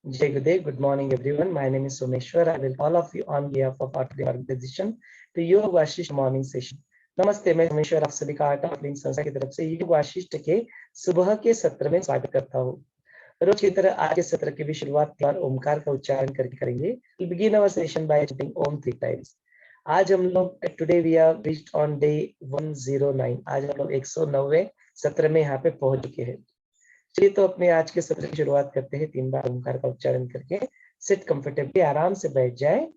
Jai Gurudev. Good morning, everyone. My name is Someshwar. I will all of you on behalf of Art of Organization to योग Vasishtha morning session. नमस्ते, मैं सोमेश्वर आप सभी का art of living संस्था की तरफ से योग वाशिष्ठ के सुबह के सत्र में स्वागत करता हूँ। रोज की तरह आज के सत्र की भी शुरुआत ओमकार का उच्चारण करके करेंगे। We'll begin our session by chanting Om 3 times. आज हम लोग today we are reached on day 109। आज हम लोग 109वें सत्र में यहाँ पे पहुंच चुके हैं। चलिए तो अपने आज के सत्र की शुरुआत करते हैं 3 बार ओमकार का उच्चारण करके। सिट कंफर्टेबली, आराम से बैठ जाए।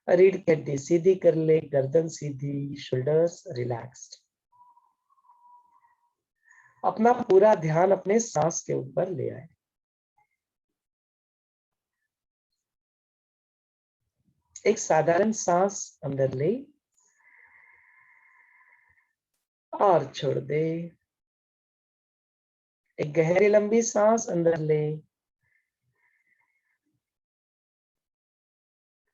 रीढ़ की हड्डी सीधी कर ले, गर्दन सीधी, शोल्डर्स रिलैक्स्ड। अपना पूरा ध्यान अपने सांस के ऊपर ले आए। एक साधारण सांस अंदर ले और छोड़ दे। एक गहरी लंबी सांस अंदर ले,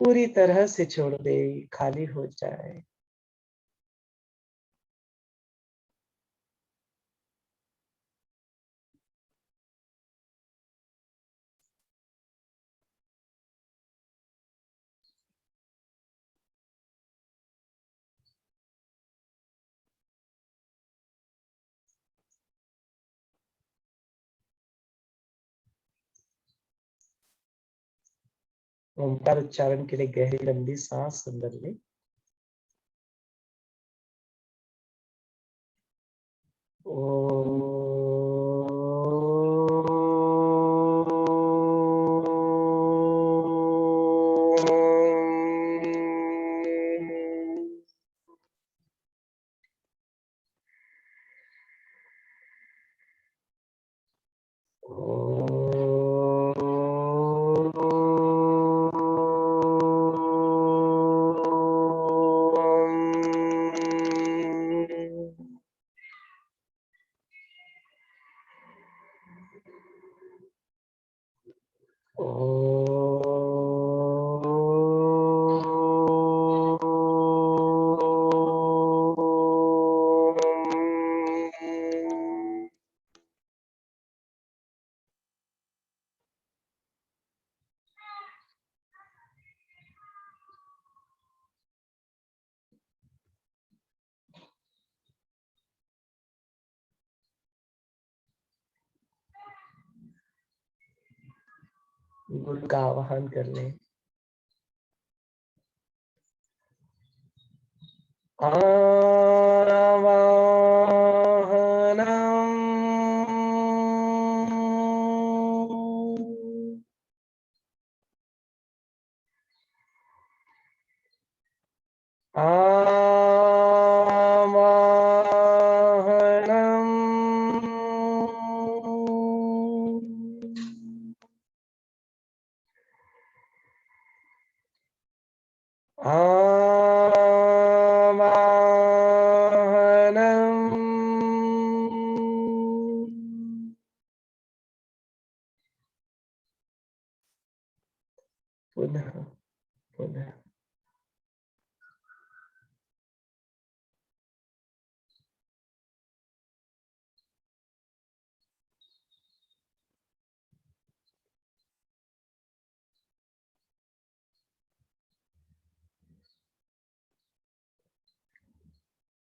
पूरी तरह से छोड़ दे, खाली हो जाए। ओमकार उच्चारण के लिए गहरी लंबी सांस अंदर ले। गुरु का आवाहन कर ले। पुनः पुनः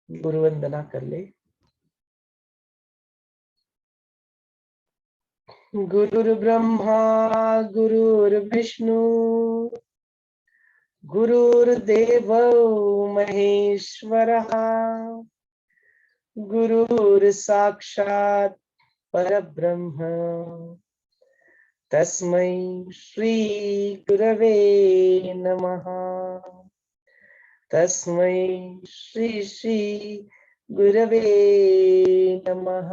गुरु वंदना कर ले। गुरुर्ब्रह्मा गुरुर्विष्णु गुरुर्देवो महेश्वरः गुरुर्साक्षात् परब्रह्म तस्मै श्री गुरवे नमः। तस्मै श्री गुरवे नमः।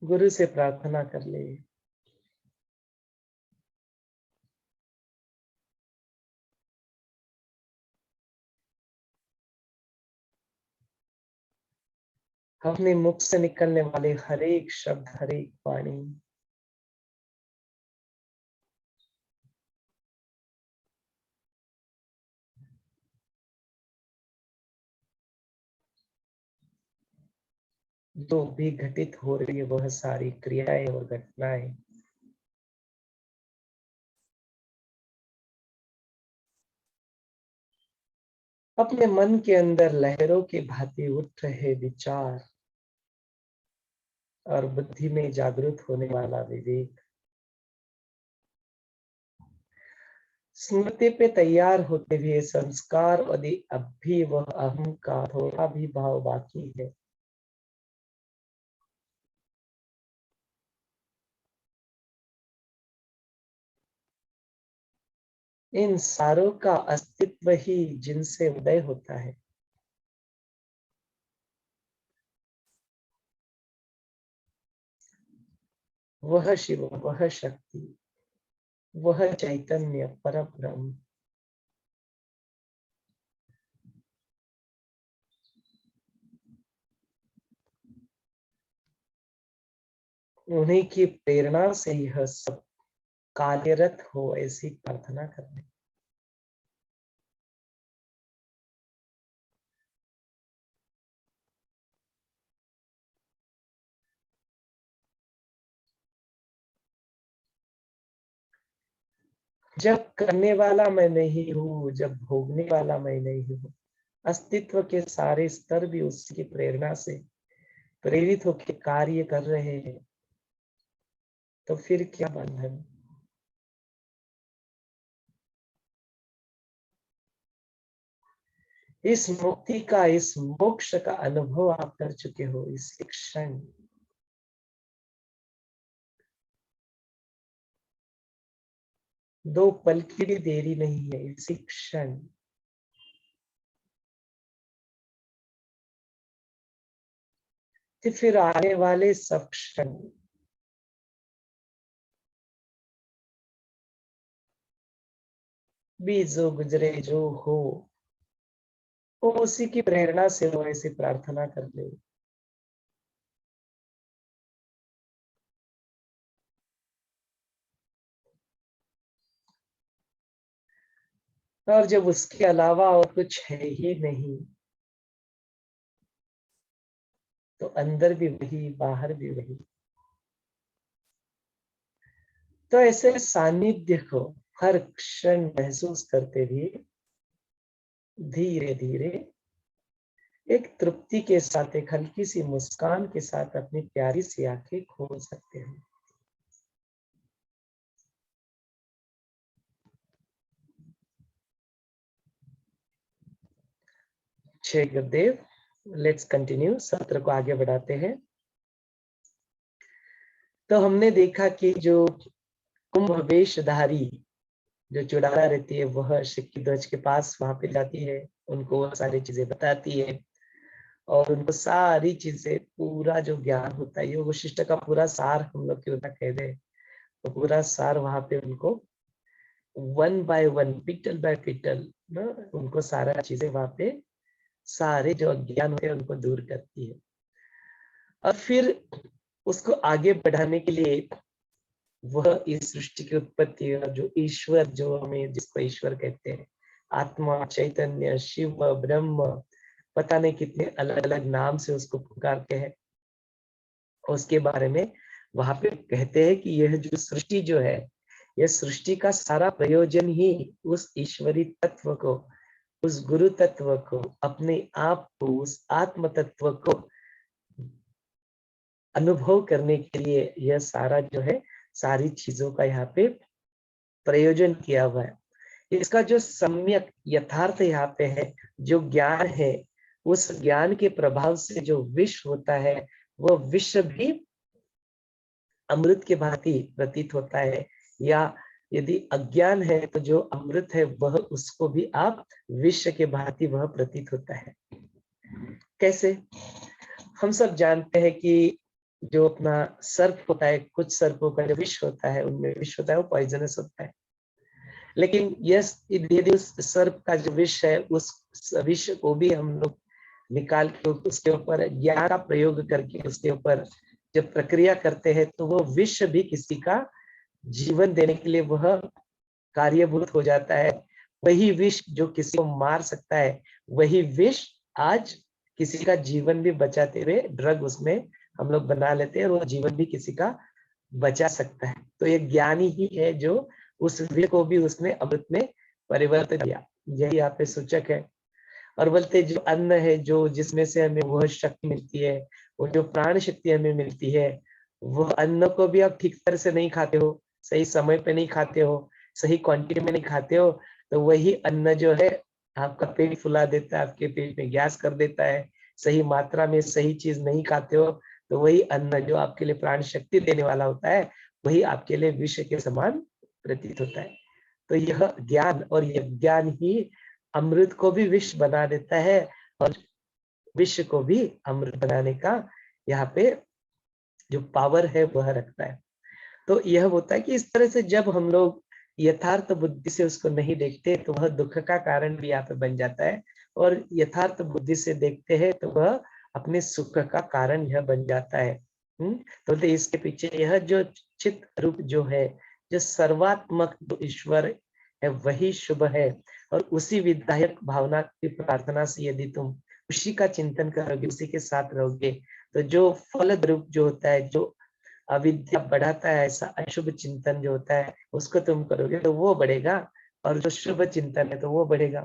गुरु से प्रार्थना कर ले। अपने मुख से निकलने वाले हर एक शब्द, हर एक वाणी जो भी घटित हो रही है वह सारी क्रियाएं और घटनाएं अपने मन के अंदर लहरों की भांति उठ रहे विचार और बुद्धि में जागृत होने वाला विवेक स्मृति पे तैयार होते हुए संस्कार यदि अब भी वह अहम का थोड़ा भी भाव बाकी है, इन सारों का अस्तित्व ही जिनसे उदय होता है, वह शिव, वह शक्ति, वह चैतन्य परब्रह्म उन्हीं की प्रेरणा से यह सब कार्यरत हो, ऐसी प्रार्थना करने। जब करने वाला मैं नहीं हूँ, जब भोगने वाला मैं नहीं हूँ, अस्तित्व के सारे स्तर भी उसकी प्रेरणा से प्रेरित होकर कार्य कर रहे हैं, तो फिर क्या बंधन। इस मुक्ति का, इस मोक्ष का अनुभव आप कर चुके हो इस क्षण। दो पल की भी देरी नहीं है, इसी क्षण। तो फिर आने वाले सब क्षण भी जो गुजरे जो हो, वो उसी की प्रेरणा से हो, ऐसी प्रार्थना कर ले। और जब उसके अलावा और कुछ है ही नहीं, तो अंदर भी वही, बाहर भी वही। तो ऐसे सानिध्य को हर क्षण महसूस करते हुए धीरे धीरे एक तृप्ति के साथ, एक हल्की सी मुस्कान के साथ अपनी प्यारी सी आंखें खोल सकते हैं। जय गुरुदेव। लेट्स कंटिन्यू, सत्र को आगे बढ़ाते हैं। तो हमने देखा कि जो कुंभ वेशधारी जो चुड़ाला रहती है, वह सिक्की ध्वज के पास वहां पे जाती है, उनको वो सारी चीजें बताती है और उनको सारी चीजें, पूरा जो ज्ञान होता है, योग वशिष्ठ का पूरा सार हम लोग क्यों ना कह दे, तो पूरा सार वहां पे उनको वन बाय वन, पिटल बाय पिटल ना, उनको सारा चीजें वहां पे, सारे जो अज्ञान होते हैं उनको दूर करती है। और फिर उसको आगे बढ़ाने के लिए वह इस सृष्टि की उत्पत्ति और जो ईश्वर, जो हमें जिसको ईश्वर कहते हैं, आत्मा, चैतन्य, शिव, ब्रह्म, पता नहीं कितने अलग अलग नाम से उसको पुकारते हैं, उसके बारे में वहां पे कहते हैं कि यह जो सृष्टि जो है, यह सृष्टि का सारा प्रयोजन ही उस ईश्वरी तत्व को, उस गुरु तत्व को, अपने आप को, उस आत्म तत्व को अनुभव करने के लिए यह सारा जो है, सारी चीजों का यहाँ पे प्रयोजन किया हुआ है। इसका जो सम्यक यथार्थ यहाँ पे है, जो ज्ञान है, उस ज्ञान के प्रभाव से जो विष होता है, वह विष भी अमृत के भांति प्रतीत होता है। या यदि अज्ञान है तो जो अमृत है वह, उसको भी आप विष के भांति वह प्रतीत होता है। कैसे? हम सब जानते हैं कि जो अपना सर्प होता है, कुछ सर्पों का जो विष होता है, उनमें विष होता है, वो पॉइजनस होता है। लेकिन यदि उस सर्प का जो विष है, उस विष को भी हम लोग निकाल के उसके ऊपर ज्ञान का प्रयोग करके उसके ऊपर जब प्रक्रिया करते हैं, तो वो विष भी किसी का जीवन देने के लिए वह कार्यभूत हो जाता है। वही विष जो किसी को मार सकता है, वही विष आज किसी का जीवन भी बचाते हुए ड्रग उसमें हम लोग बना लेते हैं और वो जीवन भी किसी का बचा सकता है। तो ये ज्ञानी ही है जो उस विष को भी उसने अमृत में परिवर्तित किया। यही यहाँ पे सूचक है। और बोलते जो अन्न है, जो जिसमें से हमें वह शक्ति मिलती है, वो जो प्राण शक्ति हमें मिलती है, वो अन्न को भी आप ठीक तरह से नहीं खाते हो, सही समय पे नहीं खाते हो, सही क्वांटिटी में नहीं खाते हो, तो वही अन्न जो है आपका पेट फुला देता है, आपके पेट में गैस कर देता है। सही मात्रा में सही चीज नहीं खाते हो, तो वही अन्न जो आपके लिए प्राण शक्ति देने वाला होता है, वही आपके लिए विष के समान प्रतीत होता है। तो यह ज्ञान और यह ज्ञान ही अमृत को भी विष बना देता है और विष को भी अमृत बनाने का यहाँ पे जो पावर है वह रखता है। तो यह होता है कि इस तरह से जब हम लोग यथार्थ बुद्धि से उसको नहीं देखते तो वह दुख का कारण भी यहाँ पे बन जाता है, और यथार्थ बुद्धि से देखते हैं तो वह अपने सुख का कारण यह बन जाता है। तो इसके पीछे यह जो चित रूप जो है, जो सर्वात्मक जो ईश्वर है वही शुभ है। और उसी विधायक भावना की प्रार्थना से यदि तुम उसी का चिंतन करोगे, उसी के साथ रहोगे, तो जो फल रूप जो होता है, जो अविद्या बढ़ाता है, ऐसा अशुभ चिंतन जो होता है उसको तुम करोगे तो वो बढ़ेगा, और जो शुभ चिंतन है तो वो बढ़ेगा।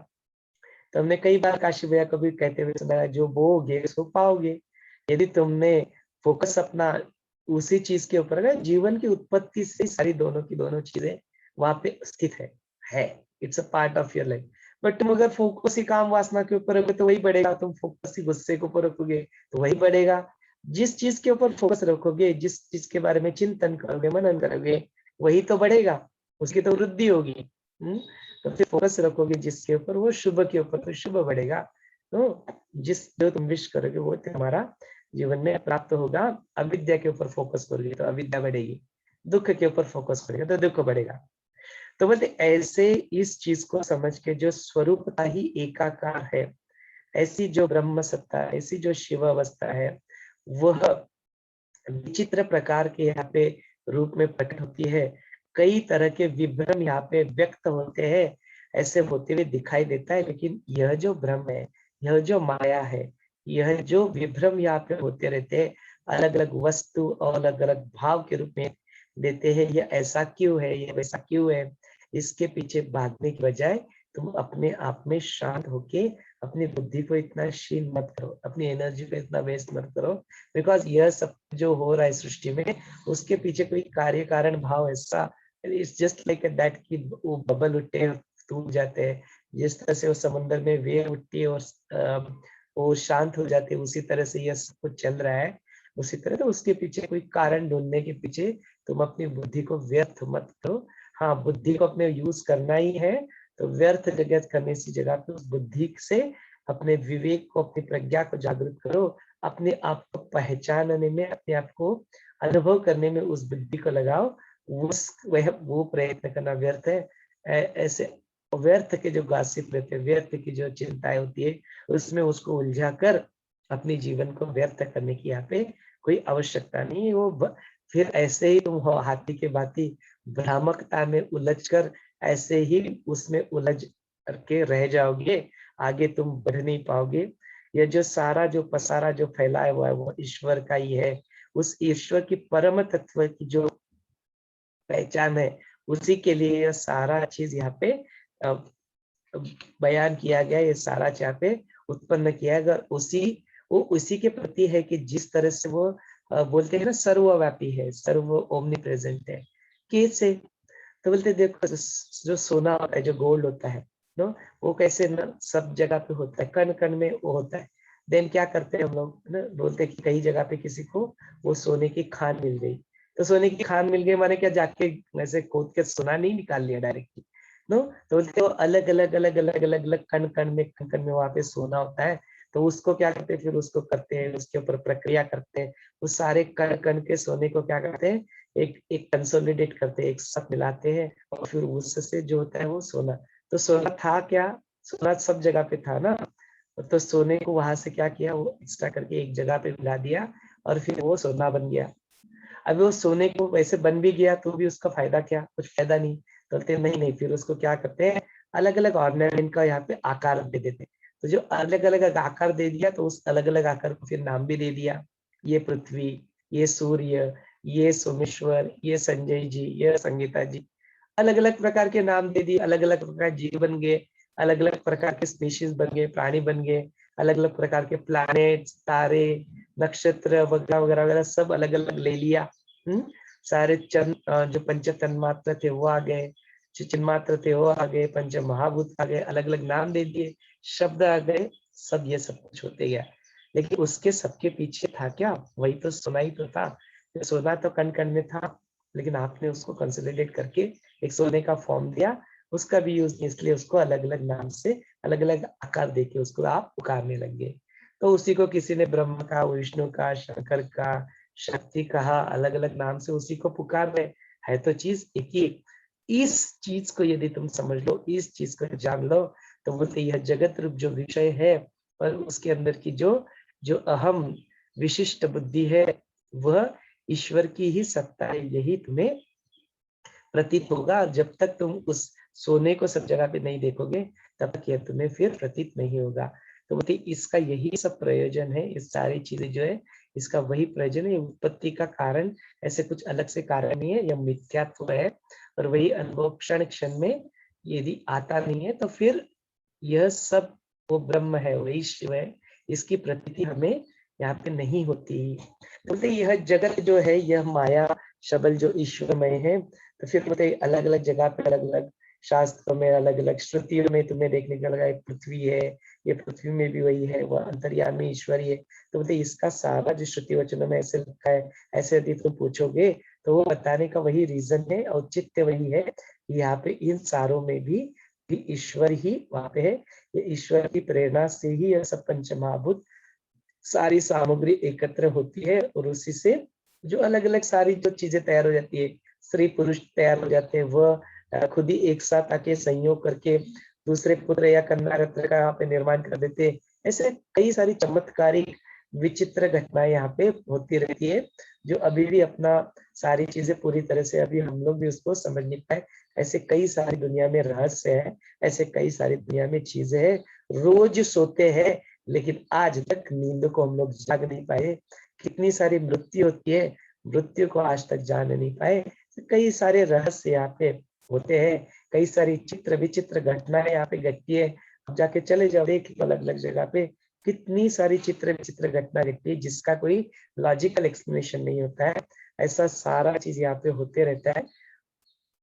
तो हमने कई बार काशी भैया को भी कहते हुए सुना है, जो बोओगे सो पाओगे। यदि तुमने फोकस अपना उसी चीज के ऊपर है, जीवन की उत्पत्ति से सारी दोनों की दोनों चीजें वहां पे स्थित है। It's a part of your life. But तुम अगर फोकस ही काम वासना के ऊपर रखोगे तो वही बढ़ेगा, तुम फोकस ही गुस्से के ऊपर रखोगे तो वही बढ़ेगा। जिस चीज के ऊपर फोकस रखोगे, जिस चीज के बारे में चिंतन करोगे, मनन करोगे, वही तो बढ़ेगा, उसकी तो वृद्धि होगी। तो फिर फोकस रखोगे जिसके ऊपर, वो शुभ के ऊपर, तो शुभ बढ़ेगा। तो जिस जो तुम विश करोगे वो तुम्हारा जीवन में प्राप्त होगा। अविद्या के ऊपर फोकस करोगे तो अविद्या बढ़ेगी, दुख के ऊपर फोकस करोगे तो दुख बढ़ेगा। तो बोलते ऐसे इस चीज को समझ के जो स्वरूपता ही एकाकार है, ऐसी जो ब्रह्म सत्ता, ऐसी जो शिव अवस्था है, वह विचित्र प्रकार के यहाँ पे रूप में प्रकट होती है। कई तरह के विभ्रम यहाँ पे व्यक्त होते हैं, ऐसे होते हुए दिखाई देता है। लेकिन यह जो भ्रम है, यह जो माया है, यह जो विभ्रम यहाँ पे होते रहते हैं, अलग अलग वस्तु और अलग अलग भाव के रूप में देते हैं, यह ऐसा क्यों है, यह वैसा क्यों है, इसके पीछे भागने की बजाय तुम अपने आप में शांत होके अपनी बुद्धि को इतना क्षीण मत करो, अपनी एनर्जी को इतना वेस्ट मत करो। बिकॉज यह सब जो हो रहा है सृष्टि में, उसके पीछे कोई कार्य कारण भाव ऐसा, इट्स जस्ट लाइक दैट कि वो बबल उठते हैं, टूट जाते हैं। जिस तरह से वो समुद्र में वेव उठती है और वो शांत हो जाती है, उसी तरह से यह सब कुछ चल रहा है। उसी तरह तो उसके पीछे कोई कारण ढूंढने के पीछे तुम अपनी बुद्धि को व्यर्थ मत करो। हाँ, बुद्धि को अपने यूज करना ही है, तो व्यर्थ जगह करने की जगह पे उस बुद्धि से अपने विवेक को, अपनी प्रज्ञा को जागृत करो। अपने आप को पहचानने में, अपने आप को अनुभव करने में उस बुद्धि को लगाओ। वह वो प्रयत्न करना व्यर्थ है। ऐसे व्यर्थ के जो गासिप रहते हैं, व्यर्थ की जो चिंताएं होती है, उसमें उसको उलझा कर अपने जीवन को व्यर्थ करने की यहाँ पे कोई आवश्यकता नहीं है। फिर ऐसे ही तुम हो हाथी के भांति भ्रामकता में उलझकर ऐसे ही उसमें उलझ करके रह जाओगे, आगे तुम बढ़ नहीं पाओगे। यह जो सारा जो पसारा जो फैलाया हुआ है वो ईश्वर का ही है। उस ईश्वर की परम तत्व की जो पहचान है, उसी के लिए यह सारा चीज यहाँ पे अ, बयान किया गया, ये सारा यहाँ पे उत्पन्न किया गया। वो उसी के प्रति है कि जिस तरह से वो बोलते हैं ना, सर्वव्यापी है, सर्व ओमनी प्रेजेंट है। कैसे? तो बोलते देखो, जो सोना होता है, जो गोल्ड होता है नो, वो कैसे ना सब जगह पे होता है, कण कण में वो होता है। देन क्या करते हैं हम लोग ना, बोलते हैं कि कई जगह पे किसी को वो सोने की खान मिल गई, तो सोने की खान मिल गई माने क्या, जाके वैसे खोद के सोना नहीं निकाल लिया डायरेक्टली नो। तो बोलते वो अलग अलग कण कण में वहां पे सोना होता है। तो उसको क्या करते हैं, फिर उसको करते हैं, उसके ऊपर प्रक्रिया करते हैं, उस सारे कण कण के सोने को क्या करते हैं, एक एक कंसोलिडेट करते हैं, एक साथ मिलाते हैं, और फिर उससे जो होता है वो सोना। तो सोना था क्या, सोना सब जगह पे था ना, तो सोने को वहां से क्या किया, वो एक्स्ट्रा करके एक जगह पे मिला दिया, और फिर वो सोना बन गया। अब वो सोने को वैसे बन भी गया तो भी उसका फायदा क्या, कुछ फायदा नहीं। तो बोलते नहीं नहीं, फिर उसको क्या करते हैं, अलग अलग ऑर्नामेंट का यहाँ पे आकार दे देते हैं। तो जो अलग अलग आकार दे दिया तो उस अलग अलग आकार को फिर नाम भी दे दिया। ये पृथ्वी, ये सूर्य, ये सोमेश्वर, ये संजय जी, ये संगीता जी, अलग अलग प्रकार के नाम दे दिए, अलग अलग प्रकार के जीव बन गए, अलग अलग प्रकार के स्पीशीज बन गए, प्राणी बन गए, अलग अलग प्रकार के प्लैनेट, तारे, नक्षत्र वगैरह वगैरह वगैरह सब अलग अलग ले लिया। सारे जो पंच तन्मात्र थे वो आ गए, जो चिन्मात्र थे वो आ गए, पंच महाभूत आ गए, अलग अलग नाम दे दिए, शब्द आ गए, सब ये सब कुछ होते गया। लेकिन उसके सबके पीछे था क्या? वही तो सोना ही तो था। सोना तो कण कण में था, लेकिन आपने उसको कंसोलिडेट करके एक सोने का फॉर्म दिया, उसका भी यूज नहीं, इसलिए उसको अलग अलग नाम से अलग अलग आकार देके उसको आप पुकारने लगे। तो उसी को किसी ने ब्रह्म का, विष्णु का, शंकर का, शक्ति कहा, अलग अलग नाम से उसी को पुकार रहे। है तो चीज एक ही। इस चीज को यदि तुम समझ लो, इस चीज को जान लो, तो बोलते यह जगत रूप जो विषय है और उसके अंदर की जो जो अहम विशिष्ट बुद्धि है, वह ईश्वर की ही सत्ता है, यही तुम्हें प्रतीत होगा। जब तक तुम उस सोने को सब जगह पे नहीं देखोगे, तब तक यह तुम्हें फिर प्रतीत नहीं होगा। तो बोलते इसका यही सब प्रयोजन है, इस सारी चीजें जो है इसका वही प्रयोजन है। उत्पत्ति का कारण ऐसे कुछ अलग से कारण नहीं है, यह मिथ्यात्व है। और वही अनुभव क्षण क्षण में यदि आता नहीं है, तो फिर यह सब वो ब्रह्म है, वही शिव है, इसकी प्रतीति हमें यहाँ पे नहीं होती। बोलते यह जगत जो है, यह माया शबल जो ईश्वरमय है। तो फिर बोलते अलग अलग जगह पे अलग अलग शास्त्रों में, अलग अलग श्रुतियों में तुम्हें देखने को लगा, एक पृथ्वी है, ये पृथ्वी में भी वही है, वह अंतर्यामी ईश्वरी है। तो बोलते इसका सारा जो श्रुति वचनों में ऐसे लिखा है, ऐसे यदि तुम पूछोगे तो वो बताने का वही रीजन है, औचित्य वही है। यहाँ पे इन सारों में भी ईश्वर ही वहां पे है। ये ईश्वर की प्रेरणा से ही यह सब पंचमहाभूत सारी सामग्री एकत्र होती है, और उसी से जो अलग अलग सारी जो चीजें तैयार हो जाती है, स्त्री पुरुष तैयार हो जाते हैं, वह खुद ही एक साथ आके संयोग करके दूसरे पुत्र या कन्या रत्न का यहाँ पे निर्माण कर देते हैं। ऐसे कई सारी चमत्कारिक विचित्र घटनाएं यहाँ पे होती रहती है, जो अभी भी अपना सारी चीजें पूरी तरह से अभी हम लोग भी उसको समझ नहीं पाए। ऐसे कई सारी दुनिया में रहस्य है, ऐसे कई सारी दुनिया में चीजें हैं। रोज सोते हैं, लेकिन आज तक नींद को हम लोग जाग नहीं पाए। कितनी सारी मृत्यु होती है, मृत्यु को आज तक जान नहीं पाए। कई सारे रहस्य यहाँ पे होते हैं, कई सारी चित्र विचित्र घटनाएं यहाँ पे घटती है। अब जाके चले जाओ, देख लो अलग अलग जगह पे कितनी सारी चित्र विचित्र घटना घटती है, जिसका कोई लॉजिकल एक्सप्लेनेशन नहीं होता है। ऐसा सारा चीज यहाँ पे होते रहता है,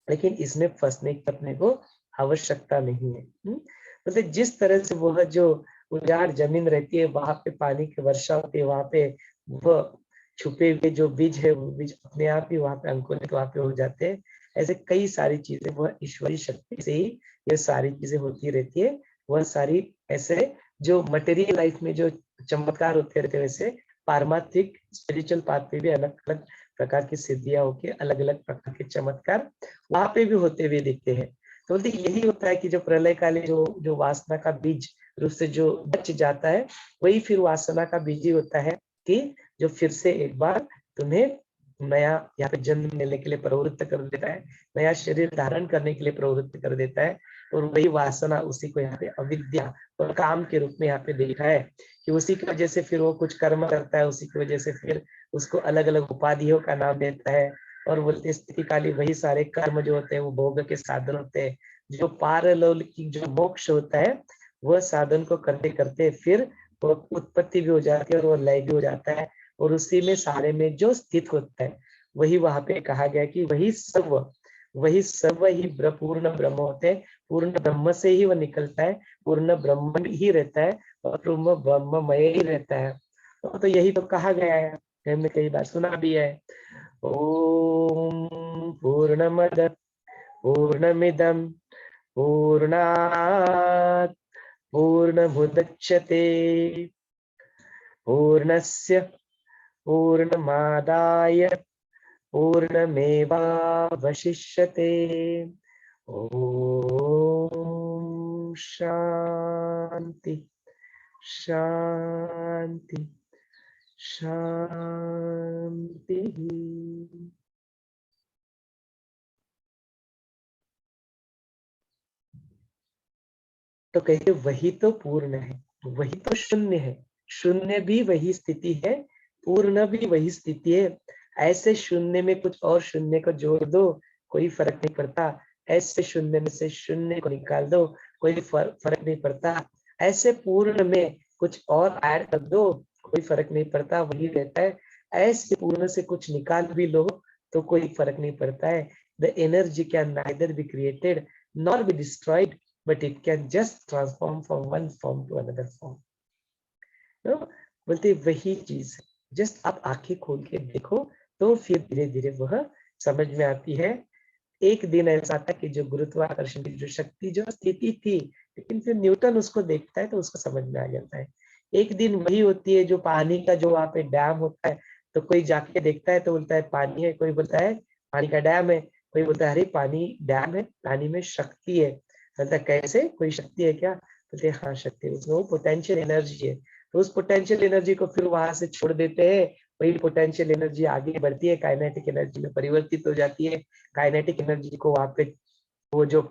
लेकिन इसमें फंसने की अपने को आवश्यकता नहीं है। मतलब जिस तरह से वह जो उजाड़ जमीन रहती है, वहां पे पानी की वर्षा होती है, वहां पे वह छुपे हुए जो बीज है, वो बीज अपने आप ही वहां पे अंकुरित वहां पे हो जाते हैं। ऐसे कई सारी चीजें वह ईश्वरीय शक्ति से ही ये सारी चीजें होती रहती है। वह सारी ऐसे जो मटेरियल लाइफ में जो चमत्कार होते रहते हैं, वैसे पारमार्थिक स्पिरिचुअल पाथ पे भी अलग अलग प्रकार की सिद्धियां होके अलग अलग प्रकार के चमत्कार वहां पे भी होते हुए दिखते हैं। तो बोलते यही होता है कि जो प्रलय काले जो जो वासना का बीज रूप से जो बच जाता है, वही फिर वासना का बीज ही होता है कि जो फिर से एक बार तुम्हें नया यहाँ पे जन्म लेने के लिए प्रवृत्त कर देता है, नया शरीर धारण करने के लिए प्रवृत्त कर देता है। और वही वासना उसी को यहाँ पे अविद्या और काम के रूप में यहाँ पे देखा है कि उसी की वजह से फिर वो कुछ कर्म करता है, उसी की वजह से फिर उसको अलग अलग उपाधियों का नाम देता है। और बोलते स्थिति काली वही सारे कर्म जो होते हैं वो भोग के साधन होते हैं। जो पारलौकिक जो मोक्ष होता है, वह साधन को करते करते फिर वो उत्पत्ति भी हो जाती है और वो लय भी हो जाता है। और उसी में सारे में जो स्थित होता है, वही वहां पे कहा गया कि वही सर्व ही पूर्ण ब्रह्म होते हैं। पूर्ण ब्रह्म से ही वह निकलता है, पूर्ण ब्रह्म ही रहता है और पूर्ण ब्रह्ममय ही रहता है। तो यही तो कहा गया है, हमने कई बार सुना भी है। ओम पूर्णमद पूर्णमिदं पूर्णात् पूर्णमुदच्यते पूर्णस्य पूर्णमादाय पूर्णमेवावशिष्यते। ओम शांति शांति शांति। तो कहते वही तो पूर्ण है, वही तो शून्य है। शून्य भी वही स्थिति है, पूर्ण भी वही स्थिति है। ऐसे शून्य में कुछ और शून्य को जोड़ दो, कोई फर्क नहीं पड़ता। ऐसे शून्य में से शून्य को निकाल दो, कोई फर्क नहीं पड़ता। ऐसे पूर्ण में कुछ और ऐड कर दो, कोई फर्क नहीं पड़ता, वही रहता है। ऐसे पूर्ण से कुछ निकाल भी लो तो कोई फर्क नहीं पड़ता है। The energy can neither be created nor be destroyed, but it can just transform from one form to another form. तो बोलते वही चीज है। जस्ट आप आंखें खोल के देखो तो फिर धीरे धीरे वह समझ में आती है। एक दिन ऐसा था कि जो गुरुत्वाकर्षण की जो शक्ति जो स्थिति थी, लेकिन फिर न्यूटन उसको देखता है तो उसको समझ में आ जाता है। एक दिन वही होती है जो पानी का जो वहां पे डैम होता है, तो कोई जाके देखता है तो बोलता है पानी है, कोई बोलता है पानी का डैम है, कोई बोलता है अरे पानी डैम है, पानी में शक्ति है। बोलता है कैसे, कोई शक्ति है क्या? बोलते हाँ शक्ति है, उसमें वो पोटेंशियल एनर्जी है। तो उस पोटेंशियल एनर्जी को फिर वहां से छोड़ देते हैं, वही पोटेंशियल एनर्जी आगे बढ़ती है, काइनेटिक एनर्जी में परिवर्तित हो जाती है। काइनेटिक एनर्जी को वहां पे वो जो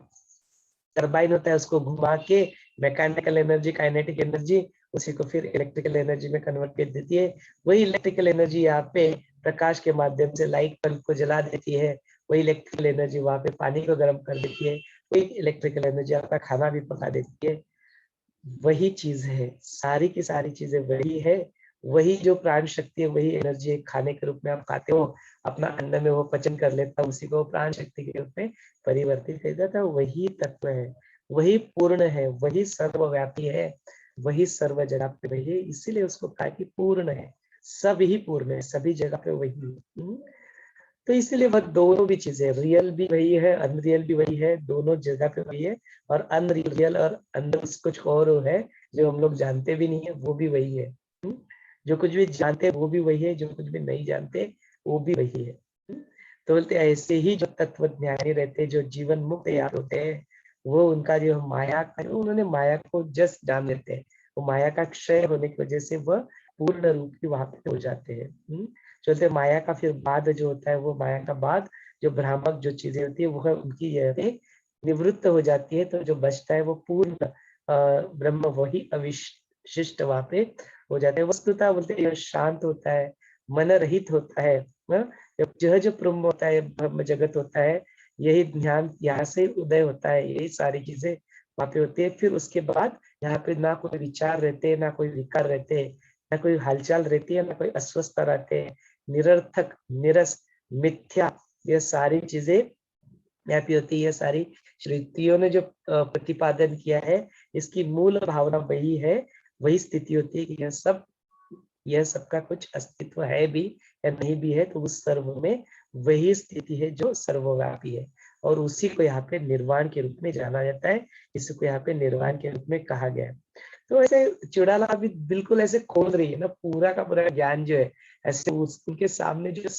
टरबाइन होता है उसको घुमा के मैकेनिकल एनर्जी, काइनेटिक एनर्जी, उसी को फिर इलेक्ट्रिकल एनर्जी में कन्वर्ट कर देती है। वही इलेक्ट्रिकल एनर्जी यहाँ पे प्रकाश के माध्यम से लाइट बल्ब को जला देती है। वही इलेक्ट्रिकल एनर्जी वहां पे पानी को गर्म कर देती है। वही इलेक्ट्रिकल एनर्जी आपका खाना भी पका देती है। वही चीज है, सारी की सारी चीजें वही है। वही जो प्राण शक्ति है, वही एनर्जी है, खाने के रूप में आप खाते हो, अपना अन्न में वो पचन कर लेता है, उसी को प्राण शक्ति के रूप में परिवर्तित कर देता है। वही तत्व है, वही पूर्ण है, वही सर्वव्यापी है, वही सर्व जगह पे वही है। इसीलिए उसको कहा कि पूर्ण है, सब ही पूर्ण है, सभी जगह पे वही है। तो इसीलिए वह दोनों भी चीजें, रियल भी वही है, अनरियल भी वही है, दोनों जगह पे वही है। और अनरियल और अंदर कुछ और है जो हम लोग जानते भी नहीं है, वो भी वही है। जो कुछ भी जानते हैं वो भी वही है, जो कुछ भी नहीं जानते वो भी वही है। तो बोलते ऐसे ही जो तत्व ज्ञानी रहते हैं, जो जीवन मुक्त याद होते हैं, वो उनका जो माया, उन्होंने माया को जस्ट जान लेते हैं। वो माया का क्षय होने की वजह से वह पूर्ण रूप की वहां पे हो जाते हैं। चलते माया का फिर बाद जो होता है, वो माया का बाद जो भ्रामक जो चीजें होती है वो उनकी निवृत्त हो जाती है। तो जो बचता है वो पूर्ण ब्रह्म, वही अविशिष्ट वहां पे हो जाता है। वस्तुतः बोलते हैं शांत होता है, मन रहित होता है। जो ब्रह्म होता है, ब्रह्म जगत होता है, यही ध्यान यहाँ से उदय होता है, यही सारी चीजें वहां पे होती है। फिर उसके बाद यहाँ पे ना कोई विचार रहते हैं, ना कोई विकार रहते हैं, ना कोई हलचल रहती है, ना कोई अस्वस्थ रहते हैं। निरर्थक, निरस, मिथ्या, ये सारी चीजें यहाँ पे होती है। सारी श्रुतियों ने जो प्रतिपादन किया है, इसकी मूल भावना वही है, वही स्थिति होती है कि यह सबका कुछ अस्तित्व है भी या नहीं भी है, तो उस सर्व में वही स्थिति है जो सर्वव्यापी है। और उसी को यहाँ पे निर्वाण के रूप में जाना जाता है, इसी को यहाँ पे निर्वाण के रूप में कहा गया है। तो ऐसे चुड़ाला अभी बिल्कुल ऐसे खोल रही है ना, पूरा का पूरा ज्ञान जो है, ऐसे उनके सामने जो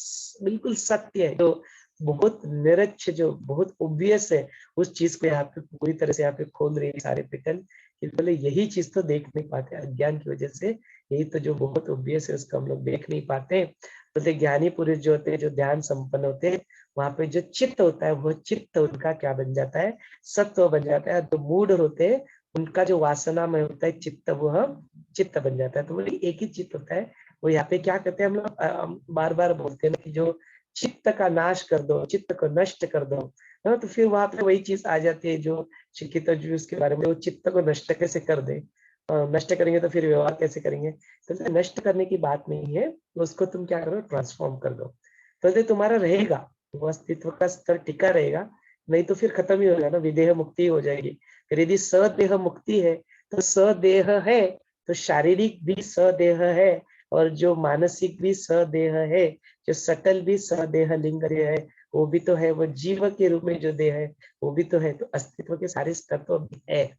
बिल्कुल सत्य है, जो बहुत निरक्ष, जो बहुत ओब्वियस है, उस चीज को यहाँ पे पूरी तरह से यहाँ पे खोल रही है सारे पिटल, कि बोले यही चीज तो देख नहीं पाते अज्ञान की वजह से। यही तो जो बहुत ओब्वियस है उसको हम लोग देख नहीं पाते। बोलते ज्ञानी पुरुष जो होते हैं, जो ध्यान संपन्न होते हैं, वहां पे जो चित्त होता है, वो चित्त उनका क्या बन जाता है? सत्व बन जाता है। तो मूड होते हैं, उनका जो वासना में होता है चित्त, वह चित्त बन जाता है। तो बोले एक ही चित्त होता है। वो यहाँ पे क्या कहते हैं, हम लोग बार बार बोलते हैं कि जो चित्त का नाश कर दो, चित्त को नष्ट कर दो, है ना? तो फिर वहां पे वही चीज आ जाती है जो शिक्षित जी उसके बारे में, वो चित्त को नष्ट कैसे कर दे। नष्ट करेंगे तो फिर व्यवहार कैसे करेंगे? तो नष्ट करने की बात नहीं है, उसको तुम क्या करो, ट्रांसफॉर्म कर दो। तो तुम्हारा रहेगा, वो अस्तित्व का स्तर टिका रहेगा, नहीं तो फिर खत्म ही होगा ना, विदेह मुक्ति हो जाएगी। फिर यदि सदेह मुक्ति है तो सदेह है, तो शारीरिक भी सदेह है, और जो मानसिक भी सदेह है, जो सकल भी सदेह लिंग है, वो भी तो है। वो जीव के रूप में जो देह है वो भी तो है। तो अस्तित्व के सारे तत्व भी है,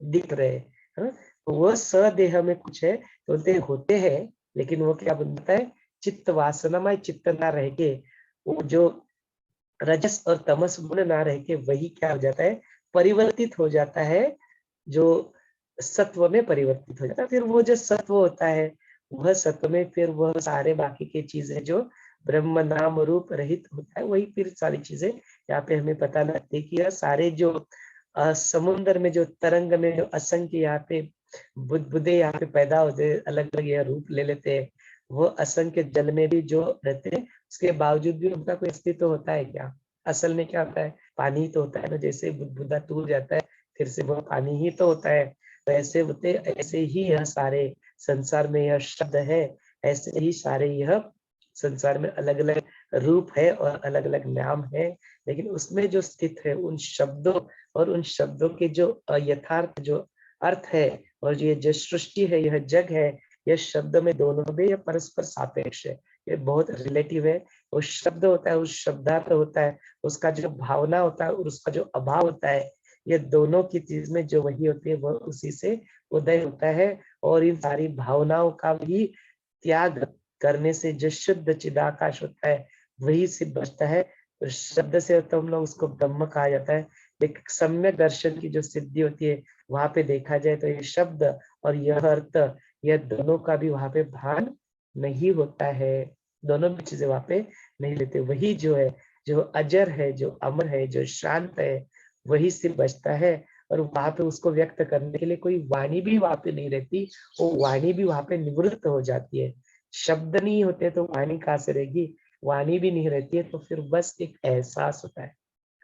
दिख रहे हैं। तो वो सदेह में कुछ है, तो होते हैं, लेकिन वो क्या बनता है? चित्त वासनामय चित्त ना रह के, वो जो रजस और तमस गुण ना रह के, वही क्या हो जाता है? परिवर्तित हो जाता है, जो सत्व में परिवर्तित हो जाता है। फिर वो जो सत्व होता है, वह सत्व में फिर वह सारे बाकी की चीजें जो ब्रह्म नाम रूप रहित होता है, वही फिर सारी चीजें यहाँ पे हमें पता लगती है कि यह सारे जो समुद्र में जो तरंग में जो असंख्य यहाँ पे बुद्धे यहाँ पे पैदा होते, अलग अलग यह रूप ले लेते हैं। वो असंख्य जल में भी जो रहते हैं, उसके बावजूद भी उनका कोई अस्तित्व होता है क्या? असल में क्या होता है, पानी ही तो होता है ना। जैसे बुद्धा टूट जाता है, फिर से वो पानी ही तो होता है। तो ऐसे होते, ऐसे ही यह सारे संसार में यह शब्द है, ऐसे ही सारे यह संसार में अलग अलग रूप है और अलग अलग नाम है। लेकिन उसमें जो स्थित है उन शब्दों और उन शब्दों के जो यथार्थ जो अर्थ है, और ये जो सृष्टि है, यह जग है, यह शब्द में दोनों में यह परस्पर सापेक्ष है, ये बहुत रिलेटिव है। उस शब्द होता है, उस शब्दार्थ होता है, उसका जो भावना होता है और उसका जो अभाव होता है, ये दोनों की चीज में जो वही होती है, वह उसी से उदय होता है। और इन सारी भावनाओं का भी त्याग करने से जो शुद्ध चिदाकाश होता है, वही से बचता है। तो शब्द से तो हम लोग उसको ब्रह्म कहा जाता है। एक सम्यक दर्शन की जो सिद्धि होती है, वहां पे देखा जाए तो ये शब्द और यह अर्थ, यह दोनों का भी वहां पे भान नहीं होता है। दोनों भी चीजें वहां पे नहीं लेते। वही जो है, जो अजर है, जो अमर है, जो शांत है, वही सिर्फ बचता है। और वहां पे उसको व्यक्त करने के लिए कोई वाणी भी वहां पे नहीं रहती, वो वाणी भी वहां पे निवृत्त हो जाती है। शब्द नहीं होते तो वाणी कहाँ से रहेगी? वाणी भी नहीं रहती है तो फिर बस एक एहसास होता है,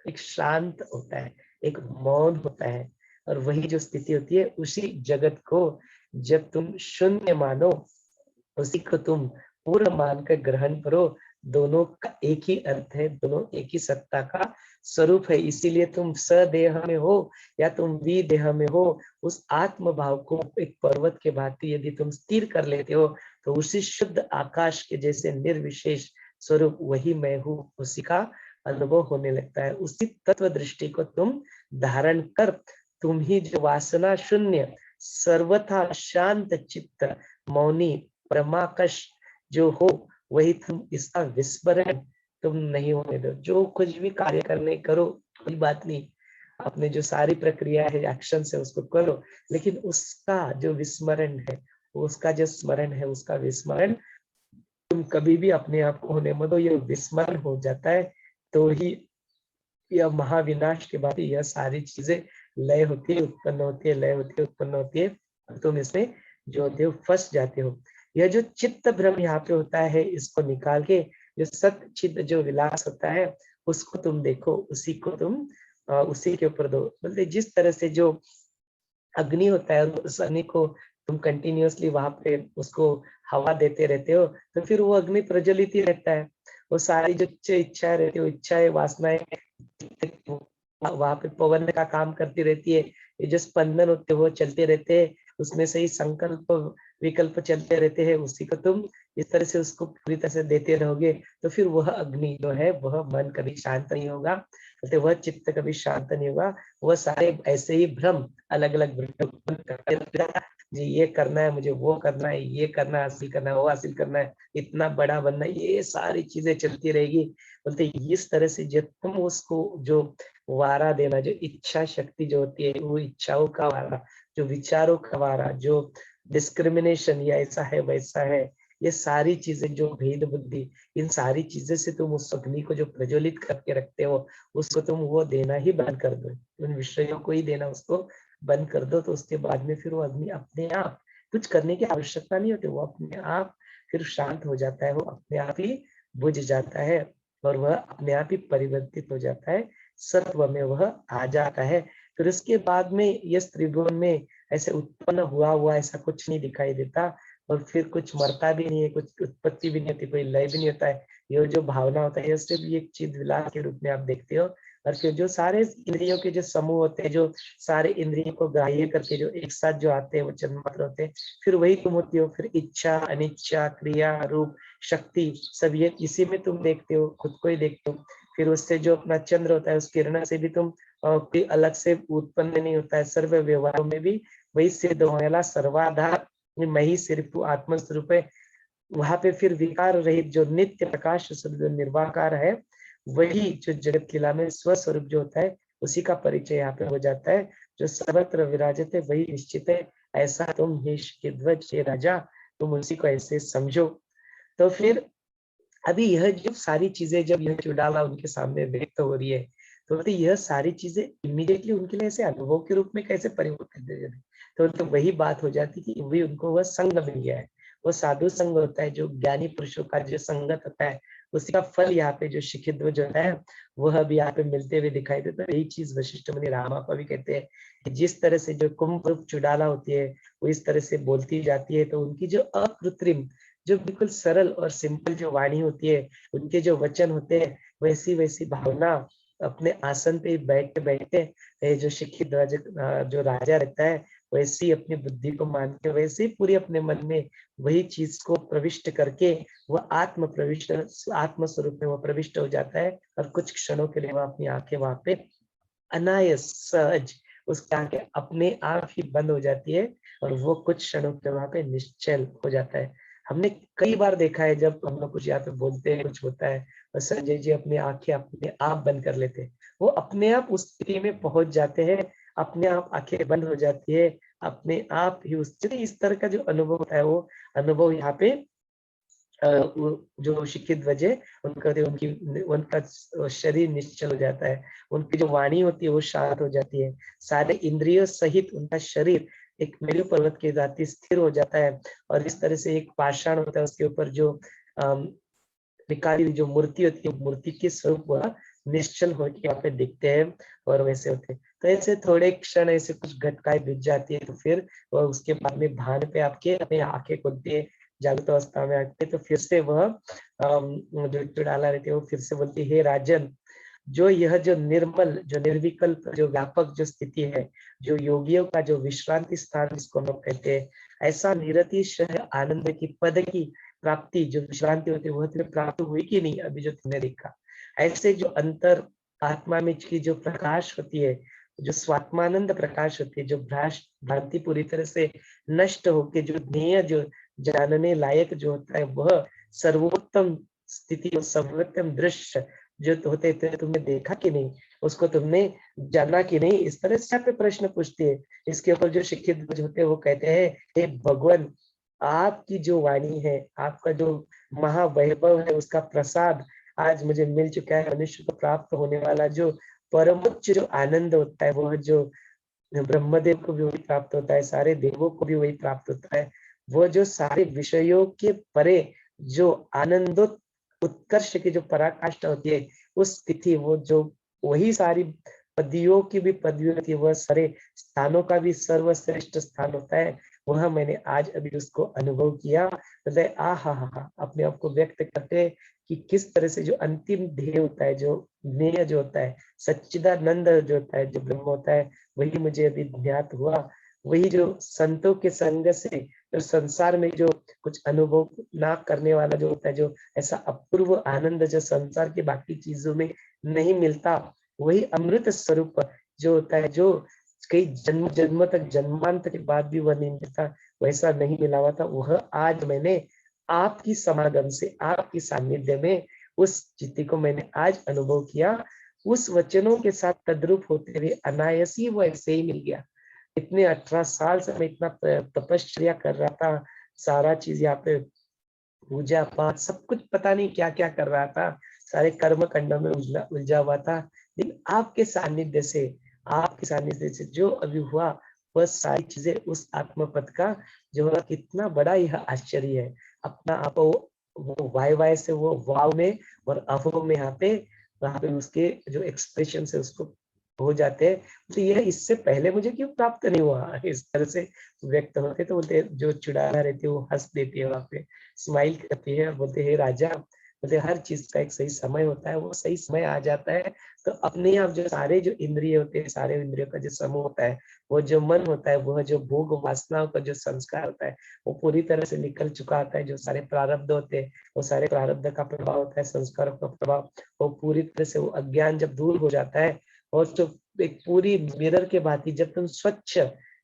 एक शांत होता है, एक मौन होता है। और वही जो स्थिति होती है, उसी जगत को जब तुम शून्य मानो, उसी को तुम पूर्ण मानकर ग्रहण करो। दोनों का एक ही अर्थ है, दोनों एक ही सत्ता का स्वरूप है। इसीलिए तुम सदेह में हो या तुम विदेह में हो, उस आत्म भाव को एक पर्वत के भांति यदि तुम स्थिर कर लेते हो, तो उसी शुद्ध आकाश के जैसे निर्विशेष स्वरूप वही मैं हूँ, उसी का अनुभव होने लगता है। उसी तत्व दृष्टि को तुम धारण कर, तुम ही जो वासना शून्य सर्वथा शांत चित्त मौनी परमाकश जो हो, वही तुम, इसका विस्मरण तुम नहीं होने दो। जो कुछ भी कार्य करने करो, कोई बात नहीं, आपने जो सारी प्रक्रिया है, एक्शन है, उसको करो, लेकिन उसका जो विस्मरण है, उसका जो स्मरण है, उसका विस्मरण तुम कभी भी अपने आप को होने मत दो। ये विस्मरण हो जाता है तो ही यह महाविनाश के बाद यह सारी चीजें लय होती है, उत्पन्न होती है, लय होती है, उत्पन्न होती है। तुम इसमें जो होते हो फंस जाते हो। यह जो चित्त भ्रम यहाँ पे होता है, इसको निकाल के जो सत चित्त जो विलास होता है, उसको तुम देखो, उसी को तुम उसी के ऊपर दो। बोलते जिस तरह से जो अग्नि होता है, उस अग्नि को तुम कंटिन्यूअसली वहां पे उसको हवा देते रहते हो, तो फिर वो अग्नि प्रज्वलित ही रहता है। वो सारी जो इच्छाएं रहती है, वो इच्छाएं वासनाएं वहां पे पवन का काम करती रहती है। ये जो स्पंदन होते हैं वो चलते रहते हैं, उसमें से ही संकल्प विकल्प चलते रहते हैं। उसी को तुम इस तरह से उसको पूरी तरह से देते रहोगे, तो फिर वह अग्नि जो है, वह मन कभी शांत नहीं होगा, तो वह चित्त कभी शांत नहीं होगा। वह सारे ऐसे ही भ्रम अलग अलग भ्रम उत्पन्न करते रहेगा। जी ये करना है मुझे, वो करना है, ये करना है, हासिल करना है, वो हासिल करना है, इतना बड़ा बनना है, ये सारी चीजें चलती रहेगी। बोलते इस तरह से जब तुम उसको जो वारा देना, जो इच्छा शक्ति जो होती है, वो इच्छाओं का वारा, जो विचारों का वारा, जो डिस्क्रिमिनेशन, या ऐसा है वैसा है, ये सारी चीजें जो भेद बुद्धि, इन सारी चीजें से तुम उस अग्नि को जो प्रज्वलित करके रखते हो, उसको तुम वो देना ही बंद कर दो, उन विषयों को ही देना उसको बंद कर दो। तो उसके बाद में फिर वो अग्नि अपने आप, कुछ करने की आवश्यकता नहीं होती, वो अपने आप फिर शांत हो जाता है, वो अपने आप ही बुझ जाता है, और वह अपने आप ही परिवर्तित हो जाता है, सत्व में वह आ जाता है। फिर उसके बाद में यह त्रिभुवन में ऐसे उत्पन्न हुआ हुआ ऐसा कुछ नहीं दिखाई देता, और फिर कुछ मरता भी नहीं है, कुछ उत्पत्ति भी नहीं होती, कोई लय भी नहीं होता है। ये जो भावना होता है, ये सिर्फ एक चिद विलास के रूप में आप देखते हो। और फिर जो सारे इंद्रियों के जो समूह होते हैं, जो सारे इंद्रियों को ग्राह्य करके जो एक साथ जो आते हैं, वो जन्मात्र होते हैं, फिर वही तुम होती हो। फिर इच्छा, अनिच्छा, क्रिया, रूप, शक्ति, सब ये इसी में तुम देखते हो, खुद को ही देखते हो। फिर उससे जो अपना चंद्र होता है, उस किरण से भी तुम कोई अलग से उत्पन्न नहीं होता है। सर्व व्यवहारों में भी वही सिद्ध होने वाला सर्वाधार मैं ही सिर्फ आत्मस्वरूप है। वहां पे फिर विकार रहित जो नित्य प्रकाश स्वरूप जो निर्वाकार है, वही जो जगत किला में स्वस्वरूप जो होता है, उसी का परिचय यहाँ पे हो जाता है। जो सर्वत्र विराजत है वही निश्चित है, ऐसा तुम ही के ध्वज हे राजा, तुम उसी को ऐसे समझो। तो फिर अभी यह जो सारी चीजें जब यह चुड़ाला उनके सामने व्यक्त हो रही है, तो यह सारी चीजें इमीडिएटली उनके लिए ऐसे अनुभव के रूप में कैसे परिवर्तित हो जाती है? तो वही बात हो जाती कि वही उनको वह संग मिल गया है। वो साधु संग होता है, जो ज्ञानी पुरुषों का जो संगत होता है, उसी का फल यहाँ पे जो शिखित ध्वज होता है वह भी यहाँ पे मिलते हुए दिखाई देता है। यही चीज वशिष्ठ मुनि रामापा भी कहते हैं कि जिस तरह से जो कुंभ रूप चुड़ाला होती है वो इस तरह से बोलती जाती है, तो उनकी जो अकृत्रिम, जो बिल्कुल सरल और सिंपल जो वाणी होती है, उनके जो वचन होते हैं, वैसी वैसी भावना अपने आसन पे बैठते बैठते जो शिक्षित जो राजा रहता है, वैसे ही अपनी बुद्धि को मान के, वैसे ही पूरी अपने मन में वही चीज को प्रविष्ट करके वह आत्म स्वरूप में वो प्रविष्ट हो जाता है, और कुछ क्षणों के लिए वह अपनी आंखें वहां पे अनायास सहज उसकी आंखें अपने आप ही बंद हो जाती है, और वो कुछ क्षणों के वहां पे निश्चल हो जाता है। हमने कई बार देखा है जब हम लोग कुछ यहाँ पे बोलते हैं, कुछ होता है, और संजय जी अपनी आंखें अपने आप बंद कर लेते हैं, वो अपने आप उस स्थिति में पहुंच जाते हैं, अपने आप आंखें बंद हो जाती है, अपने आप ही उस इस तरह का जो अनुभव होता है, वो अनुभव यहाँ पे जो शिक्षित वजह उनका उनका शरीर निश्चल हो जाता है, उनकी जो वाणी होती है वो शांत हो जाती है, सारे इंद्रियों सहित उनका शरीर एक मेरु पर्वत के जाति स्थिर हो जाता है, और इस तरह से एक पाषाण होता है, उसके ऊपर जो निकाली जो मूर्ति होती है, मूर्ति के स्वरूप वह निश्चल होकर यहाँ पे दिखते हैं, और वैसे होते हैं। तो ऐसे थोड़े क्षण ऐसे कुछ घटनाएं बीत जाती है, तो फिर वह उसके बाद में भान पे आपके अपनी आंखें खुलती है, जागृत अवस्था में आते, तो फिर से वह जो चुड़ाला रहती है वो फिर से बोलती है, हे राजन, जो यह जो निर्मल, जो निर्विकल्प, जो व्यापक जो स्थिति है, जो योगियों का जो विश्रांति स्थान जिसको हम लोग कहते हैं, ऐसा निरतिशय आनंद की पद की प्राप्ति, जो विश्रांति होती है, वह तुम्हें प्राप्त हुई कि नहीं अभी जो तुमने देखा। ऐसे जो अंतर आत्मा में की जो प्रकाश होती है, जो स्वात्मानंद प्रकाश होती है, जो भ्रांति पूरी तरह से नष्ट होके जो ज्ञेय, जो जानने लायक जो होता है, वह सर्वोत्तम स्थिति, सर्वोत्तम दृश्य जो होते थे, तुमने देखा कि नहीं, उसको तुमने जाना कि नहीं, इस तरह से आप प्रश्न पूछती है। इसके ऊपर जो शिक्षित होते हैं वो कहते हैं, हे भगवान, आपकी जो वाणी है, आपका जो महावैभव है, उसका प्रसाद आज मुझे मिल चुका है। मनुष्य को प्राप्त होने वाला जो परमोच्च जो आनंद होता है, वह जो ब्रह्मदेव को भी वही प्राप्त होता है, सारे देवों को भी वही प्राप्त होता है। वो जो सारे विषयों के परे जो आनंद उत्कर्ष की जो पराकाष्ठा होती है, उस स्थिति, वो जो वही सारी पदियों की भी पदवी होती है, वह सारे स्थानों का भी सर्वश्रेष्ठ स्थान होता है, वह मैंने आज अभी उसको अनुभव किया। मतलब हा अपने आप को व्यक्त करते हैं कि किस तरह से जो अंतिम ध्येय होता है, जो ज्ञेय जो होता है, सच्चिदानंद जो होता है, जो ब्रह्म होता है, वही मुझे अभी ज्ञात हुआ। वही जो संतों के संग से जो संसार में जो कुछ अनुभव ना करने वाला जो होता है, जो ऐसा अपूर्व आनंद जो संसार की बाकी चीजों में नहीं मिलता, वही अमृत स्वरूप जो होता है, जो कई जन्म जन्म तक जन्मांत के बाद भी वह नहीं मिलता, वैसा नहीं मिला हुआ था, वह आज मैंने आपकी समागम से, आपकी सानिध्य में उस स्थिति को मैंने आज अनुभव किया। उस वचनों के साथ तद्रुप होते हुए अनायासी वो ऐसे ही मिल गया। इतने 18 साल से मैं इतना तपश्चर्या कर रहा था, सारा चीज यहाँ पे पूजा पाठ सब कुछ पता नहीं क्या क्या कर रहा था, सारे कर्म कांडों में उलझा हुआ था, लेकिन आपके सानिध्य से जो अभी हुआ, वह सारी चीजें उस आत्म पद का जो है, कितना बड़ा यह आश्चर्य है। अपना आप वो वाय से वो वाव में और अवो में यहाँ पे वहां पे उसके जो एक्सप्रेशन है उसको हो जाते हैं। तो यह इससे पहले मुझे क्यों प्राप्त नहीं हुआ, इस तरह से व्यक्त होते, तो बोलते जो चुड़ाला रहती है वो हंस देती है, वहां पे स्माइल करती है, बोलते है राजा, बोलते हर चीज का एक सही समय होता है, वो सही समय आ जाता है, तो अपने आप जो सारे जो इंद्रिय होते हैं, सारे इंद्रियों का जो समूह होता है, वो जो मन होता है, वह जो भोग वासनाओं का जो संस्कार होता है, वो पूरी तरह से निकल चुका होता है। जो सारे प्रारब्ध होते हैं, वो सारे प्रारब्ध का प्रभाव होता है, संस्कारों का प्रभाव, वो पूरी तरह से वो अज्ञान जब दूर हो जाता है, और जो एक पूरी मिरर के भांति जब तुम स्वच्छ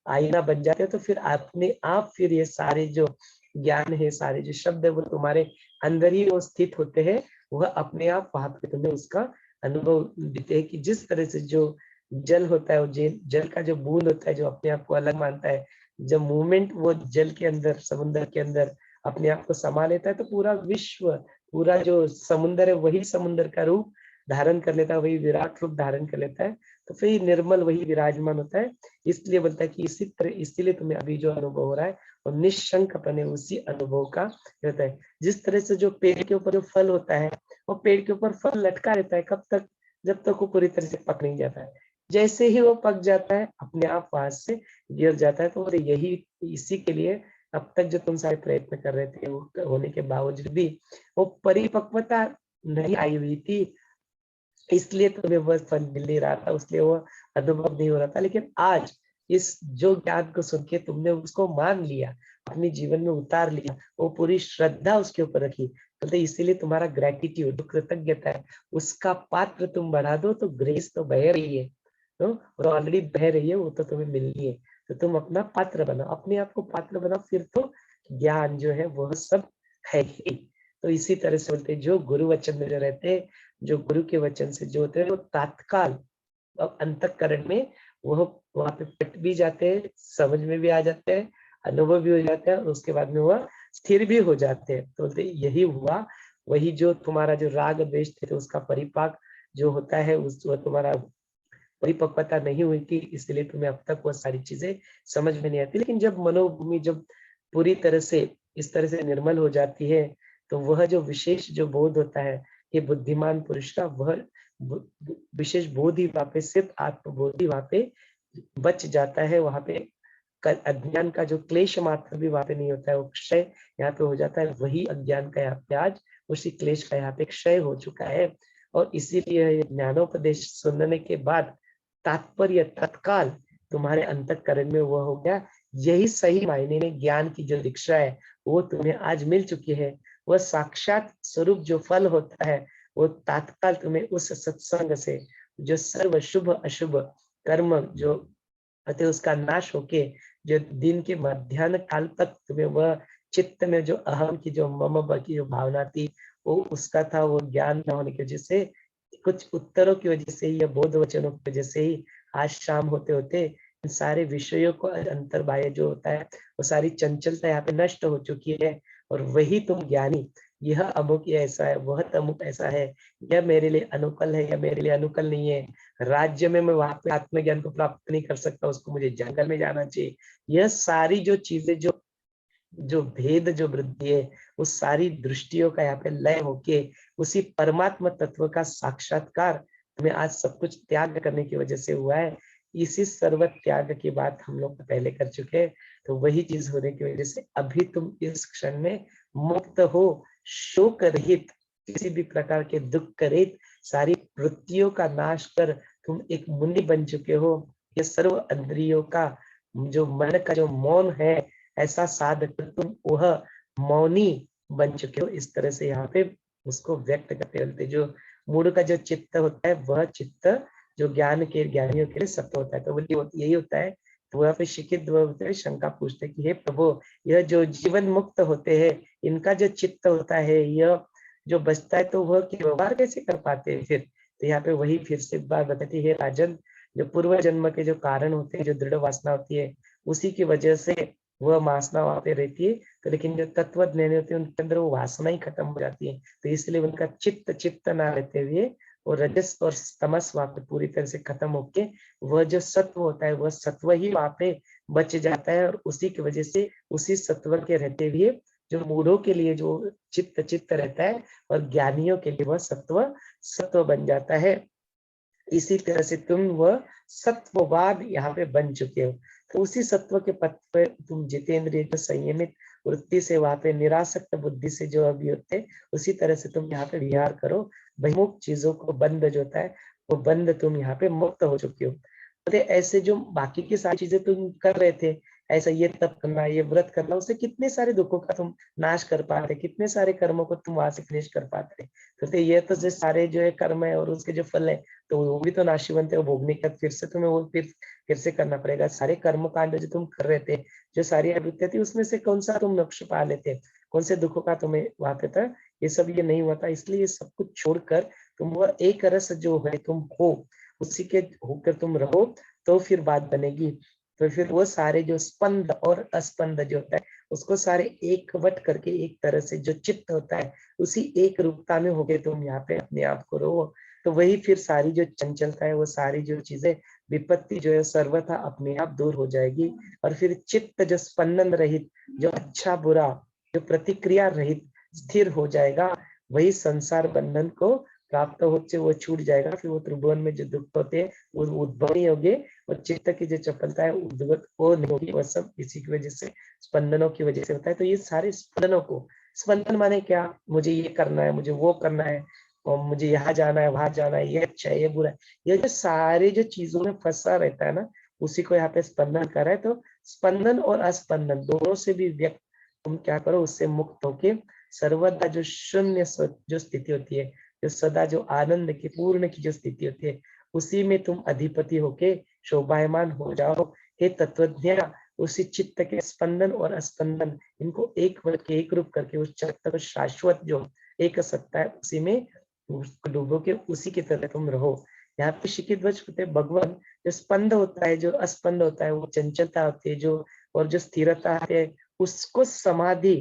आईना बन जाते हो, तो फिर अपने आप फिर ये सारे जो ज्ञान है, सारे जो शब्द है, वो तुम्हारे अंदर ही वो स्थित होते हैं, वह अपने आप वहां पे तुम्हें उसका अनुभव देते हैं। कि जिस तरह से जो जल होता है, वो जल का जो बूंद होता है, जो अपने आप को अलग मानता है, जब मूवमेंट वो जल के अंदर, समुद्र के अंदर अपने आप को समा लेता है, तो पूरा विश्व, पूरा जो समुद्र है, वही समुद्र का रूप धारण कर लेता है, वही विराट रूप धारण कर लेता है। तो फिर निर्मल वही विराजमान होता है। इसलिए बोलता है कि इसी तरह, इसीलिए तुम्हें अभी जो अनुभव हो रहा है और निशंक अपने उसी अनुभव का होता है। जिस तरह से जो पेड़ के ऊपर जो फल होता है, वो पेड़ के ऊपर फल लटका रहता है, कब तक? जब तक वो पूरी तरह से पक नहीं जाता है। जैसे ही वो पक जाता है, अपने आप वहां से गिर जाता है। तो यही, इसी के लिए अब तक जो तुम सारे प्रयत्न कर रहे थे, वो होने के बावजूद भी वो परिपक्वता नहीं आई हुई थी, इसलिए तुम्हें वह फल मिल नहीं रहा था, उसलिए वो अनुभव नहीं हो रहा था। लेकिन आज इस जो ज्ञान को सुन के तुमने उसको मान लिया, अपने जीवन में उतार लिया, वो पूरी श्रद्धा उसके ऊपर रखी, तो इसीलिए तुम्हारा ग्रेटिट्यूड, कृतज्ञता है, उसका पात्र तुम बढ़ा दो, तो ग्रेस तो बह रही है, तो और ऑलरेडी बह रही है, वो तो तुम्हें मिलनी है। तो तुम अपना पात्र बनाओ, अपने आप को पात्र बनाओ, फिर तो ज्ञान जो है वह सब है ही। तो इसी तरह से बोलते हैं, जो गुरु वचन में जो रहते हैं, जो गुरु के वचन से जो होते हैं, वो तात्काल अब अंतःकरण में वह वहां पे पट भी जाते हैं, समझ में भी आ जाते हैं, अनुभव भी हो जाता है, और उसके बाद में वह स्थिर भी हो जाते हैं। तो बोलते यही हुआ, वही जो तुम्हारा जो राग द्वेष थे, तो उसका परिपाक जो होता है, उस वह तुम्हारा परिपक्वता नहीं हुई थी, इसलिए तुम्हें अब तक वो सारी चीजें समझ में नहीं आती। लेकिन जब मनोभूमि जब पूरी तरह से इस तरह से निर्मल हो जाती है, तो वह जो विशेष जो बोध होता है, ये बुद्धिमान पुरुष का, वह विशेष बोध ही वहां पे, सिर्फ आत्मबोध ही वहां पे बच जाता है। वहां पे अज्ञान का जो क्लेश मात्र भी वहां पे नहीं होता है, वो क्षय यहाँ पे हो जाता है। वही अज्ञान का यहाँ पे आज, उसी क्लेश का यहाँ पे क्षय हो चुका है। और इसीलिए ज्ञानोपदेश सुनने के बाद तात्पर्य तत्काल तुम्हारे अंतःकरण में वह हो गया। यही सही मायने में ज्ञान की जो दीक्षा है, वो तुम्हें आज मिल चुकी है। वह साक्षात स्वरूप जो फल होता है, वो तात्काल तुम्हें उस सत्संग से, जो सर्व शुभ अशुभ कर्म जो अतः उसका नाश होके, जो दिन के मध्याह्न काल तक तुम्हें वह चित्त में जो अहम की जो मम की जो भावना थी, वो उसका था, वो ज्ञान न होने की वजह से, कुछ उत्तरों की वजह से ही या बोध वचनों की वजह से ही आज शाम होते होते इन सारे विषयों को अंतर्बाह्य जो होता है, वो सारी चंचलता यहाँ पे नष्ट हो चुकी है। और वही तुम ज्ञानी, यह अमुक ऐसा है, वह तमुक ऐसा है, यह मेरे लिए अनुकूल है या मेरे लिए अनुकूल नहीं है, राज्य में मैं वहां पे आत्मज्ञान को प्राप्त नहीं कर सकता, उसको मुझे जंगल में जाना चाहिए। यह सारी जो चीजें, जो जो भेद जो वृद्धि है, उस सारी दृष्टियों का यहाँ पे लय होके उसी परमात्मा तत्व का साक्षात्कार तुम्हें आज सब कुछ त्याग करने की वजह से हुआ है। इसी सर्व त्याग की बात हम लोग पहले कर चुके हैं। तो वही चीज होने की वजह से अभी तुम इस क्षण में मुक्त हो, शोक रहित, किसी भी प्रकार के दुख रहित, सारी वृत्तियों का नाश कर तुम एक मुनि बन चुके हो। ये सर्व इंद्रियों का जो मन का जो मौन है, ऐसा साध कर तुम वह मौनी बन चुके हो। इस तरह से यहाँ पे उसको व्यक्त करते रहते। जो मूड का जो चित्त होता है, वह चित्त जो ज्ञान के ज्ञानियों के लिए सत्य होता है। तो बोलिए यही होता है। तो वह पे शिक्षित होते हैं, शंका पूछते कि हे प्रभु, यह जो जीवन मुक्त होते हैं, इनका जो चित्त होता है, यह जो बचता है, तो वह व्यवहार कैसे कर पाते हैं फिर? तो यहाँ पे वही फिर से बात बताती है, राजन, जो पूर्व जन्म के जो कारण होते हैं, जो दृढ़ वासना होती है, उसी की वजह से वह वासना वहां पे रहती है। तो लेकिन जो तत्व ज्ञानी होते हैं, उनके अंदर वो वासना ही खत्म हो जाती है। तो इसलिए उनका चित्त चित्त ना रहते हुए, और रजस और तमस वहां पे पूरी तरह से खत्म होके वह जो सत्व होता है, वह सत्व ही वहां पे बच जाता है। और उसी की वजह से उसी सत्व के रहते हुए जो मूढ़ों के लिए जो चित्त चित्त रहता है, और ज्ञानियों के लिए वह सत्व सत्व बन जाता है। इसी तरह से तुम वह सत्ववाद यहाँ पे बन चुके हो। तो उसी सत्व के पथ पे तुम जितेंद्रिय जो संयमित वृत्ति से वहां पे निरासक्त बुद्धि से जो अभी होते, उसी तरह से तुम यहाँ पे विहार करो। बहिमुख चीजों को बंद जो होता है, वो बंद तुम यहाँ पे मुक्त हो चुके हो। तो ऐसे जो बाकी की सारी चीजें तुम कर रहे थे, ऐसा ये तप करना, ये व्रत करना, उससे कितने सारे दुखों का तुम नाश कर पाते, कितने सारे कर्मों को तुम वहां से फिनिश कर पाते। तो ये तो जो सारे जो है कर्म है और उसके जो फल है, तो वो भी तो नाशी बनते हैं। भोगने का फिर से तुम्हें वो फिर से करना पड़ेगा। सारे कर्म कांड जो तुम कर रहे थे, जो सारी आवृत्तियां थी, उसमें से कौन सा तुम नक्श पा लेते, कौन से दुखों का तुम्हें वहां पे था? ये सब ये नहीं हुआ था। इसलिए ये सब कुछ छोड़कर तुम वह एक रस जो है तुम हो, उसी के होकर तुम रहो, तो फिर बात बनेगी। तो फिर वो सारे जो स्पंद और अस्पंद जो होता है, उसको सारे एक वट करके एक तरह से जो चित्त होता है, उसी एक रूपता में होके तुम यहाँ पे अपने आप को रहो। तो वही फिर सारी जो चंचलता है, वो सारी जो चीजें, विपत्ति जो है सर्वथा अपने आप दूर हो जाएगी। और फिर चित्त जो स्पंदन रहित, जो अच्छा बुरा, जो प्रतिक्रिया रहित स्थिर हो जाएगा, वही संसार बंधन को प्राप्त होते वो छूट जाएगा। फिर वो त्रिभुवन में जो दुख होते हैं वो उद्भव नहीं होंगे, और चित्त की जो चपलता है उद्भव वो नहीं होगी। वह सब इसी की वजह से, स्पंदनों की वजह से होता है। तो ये सारे स्पंदनों को, स्पंदन माने क्या, मुझे ये करना है, मुझे वो करना है, और मुझे यहाँ जाना है, वहां जाना है, ये अच्छा है, ये बुरा है, ये जो सारे जो चीजों में फंसा रहता है ना, उसी को यहाँ पे स्पंदन कर रहा है। तो स्पंदन और अस्पंदन दोनों से भी व्यक्त तुम क्या करो, उससे मुक्त होके सर्वदा जो शून्य जो स्थिति होती है, जो सदा जो आनंद की पूर्ण की जो स्थिति होती है, उसी में तुम अधिपति होके शोभायमान हो जाओ। हे तत्वज्ञ, उसी चित्त के स्पंदन और अस्पंदन, इनको एक वर्ग के एक रूप करके उस चित्त को शाश्वत जो एक सत्ता है, उसी में उसको डूबो के उसी की तरह तुम रहो। यहाँ पे शिखिध्वज होते भगवान, जो स्पंद होता है, जो अस्पंद होता है, वो चंचलता होती है जो, और जो स्थिरता है, उसको समाधि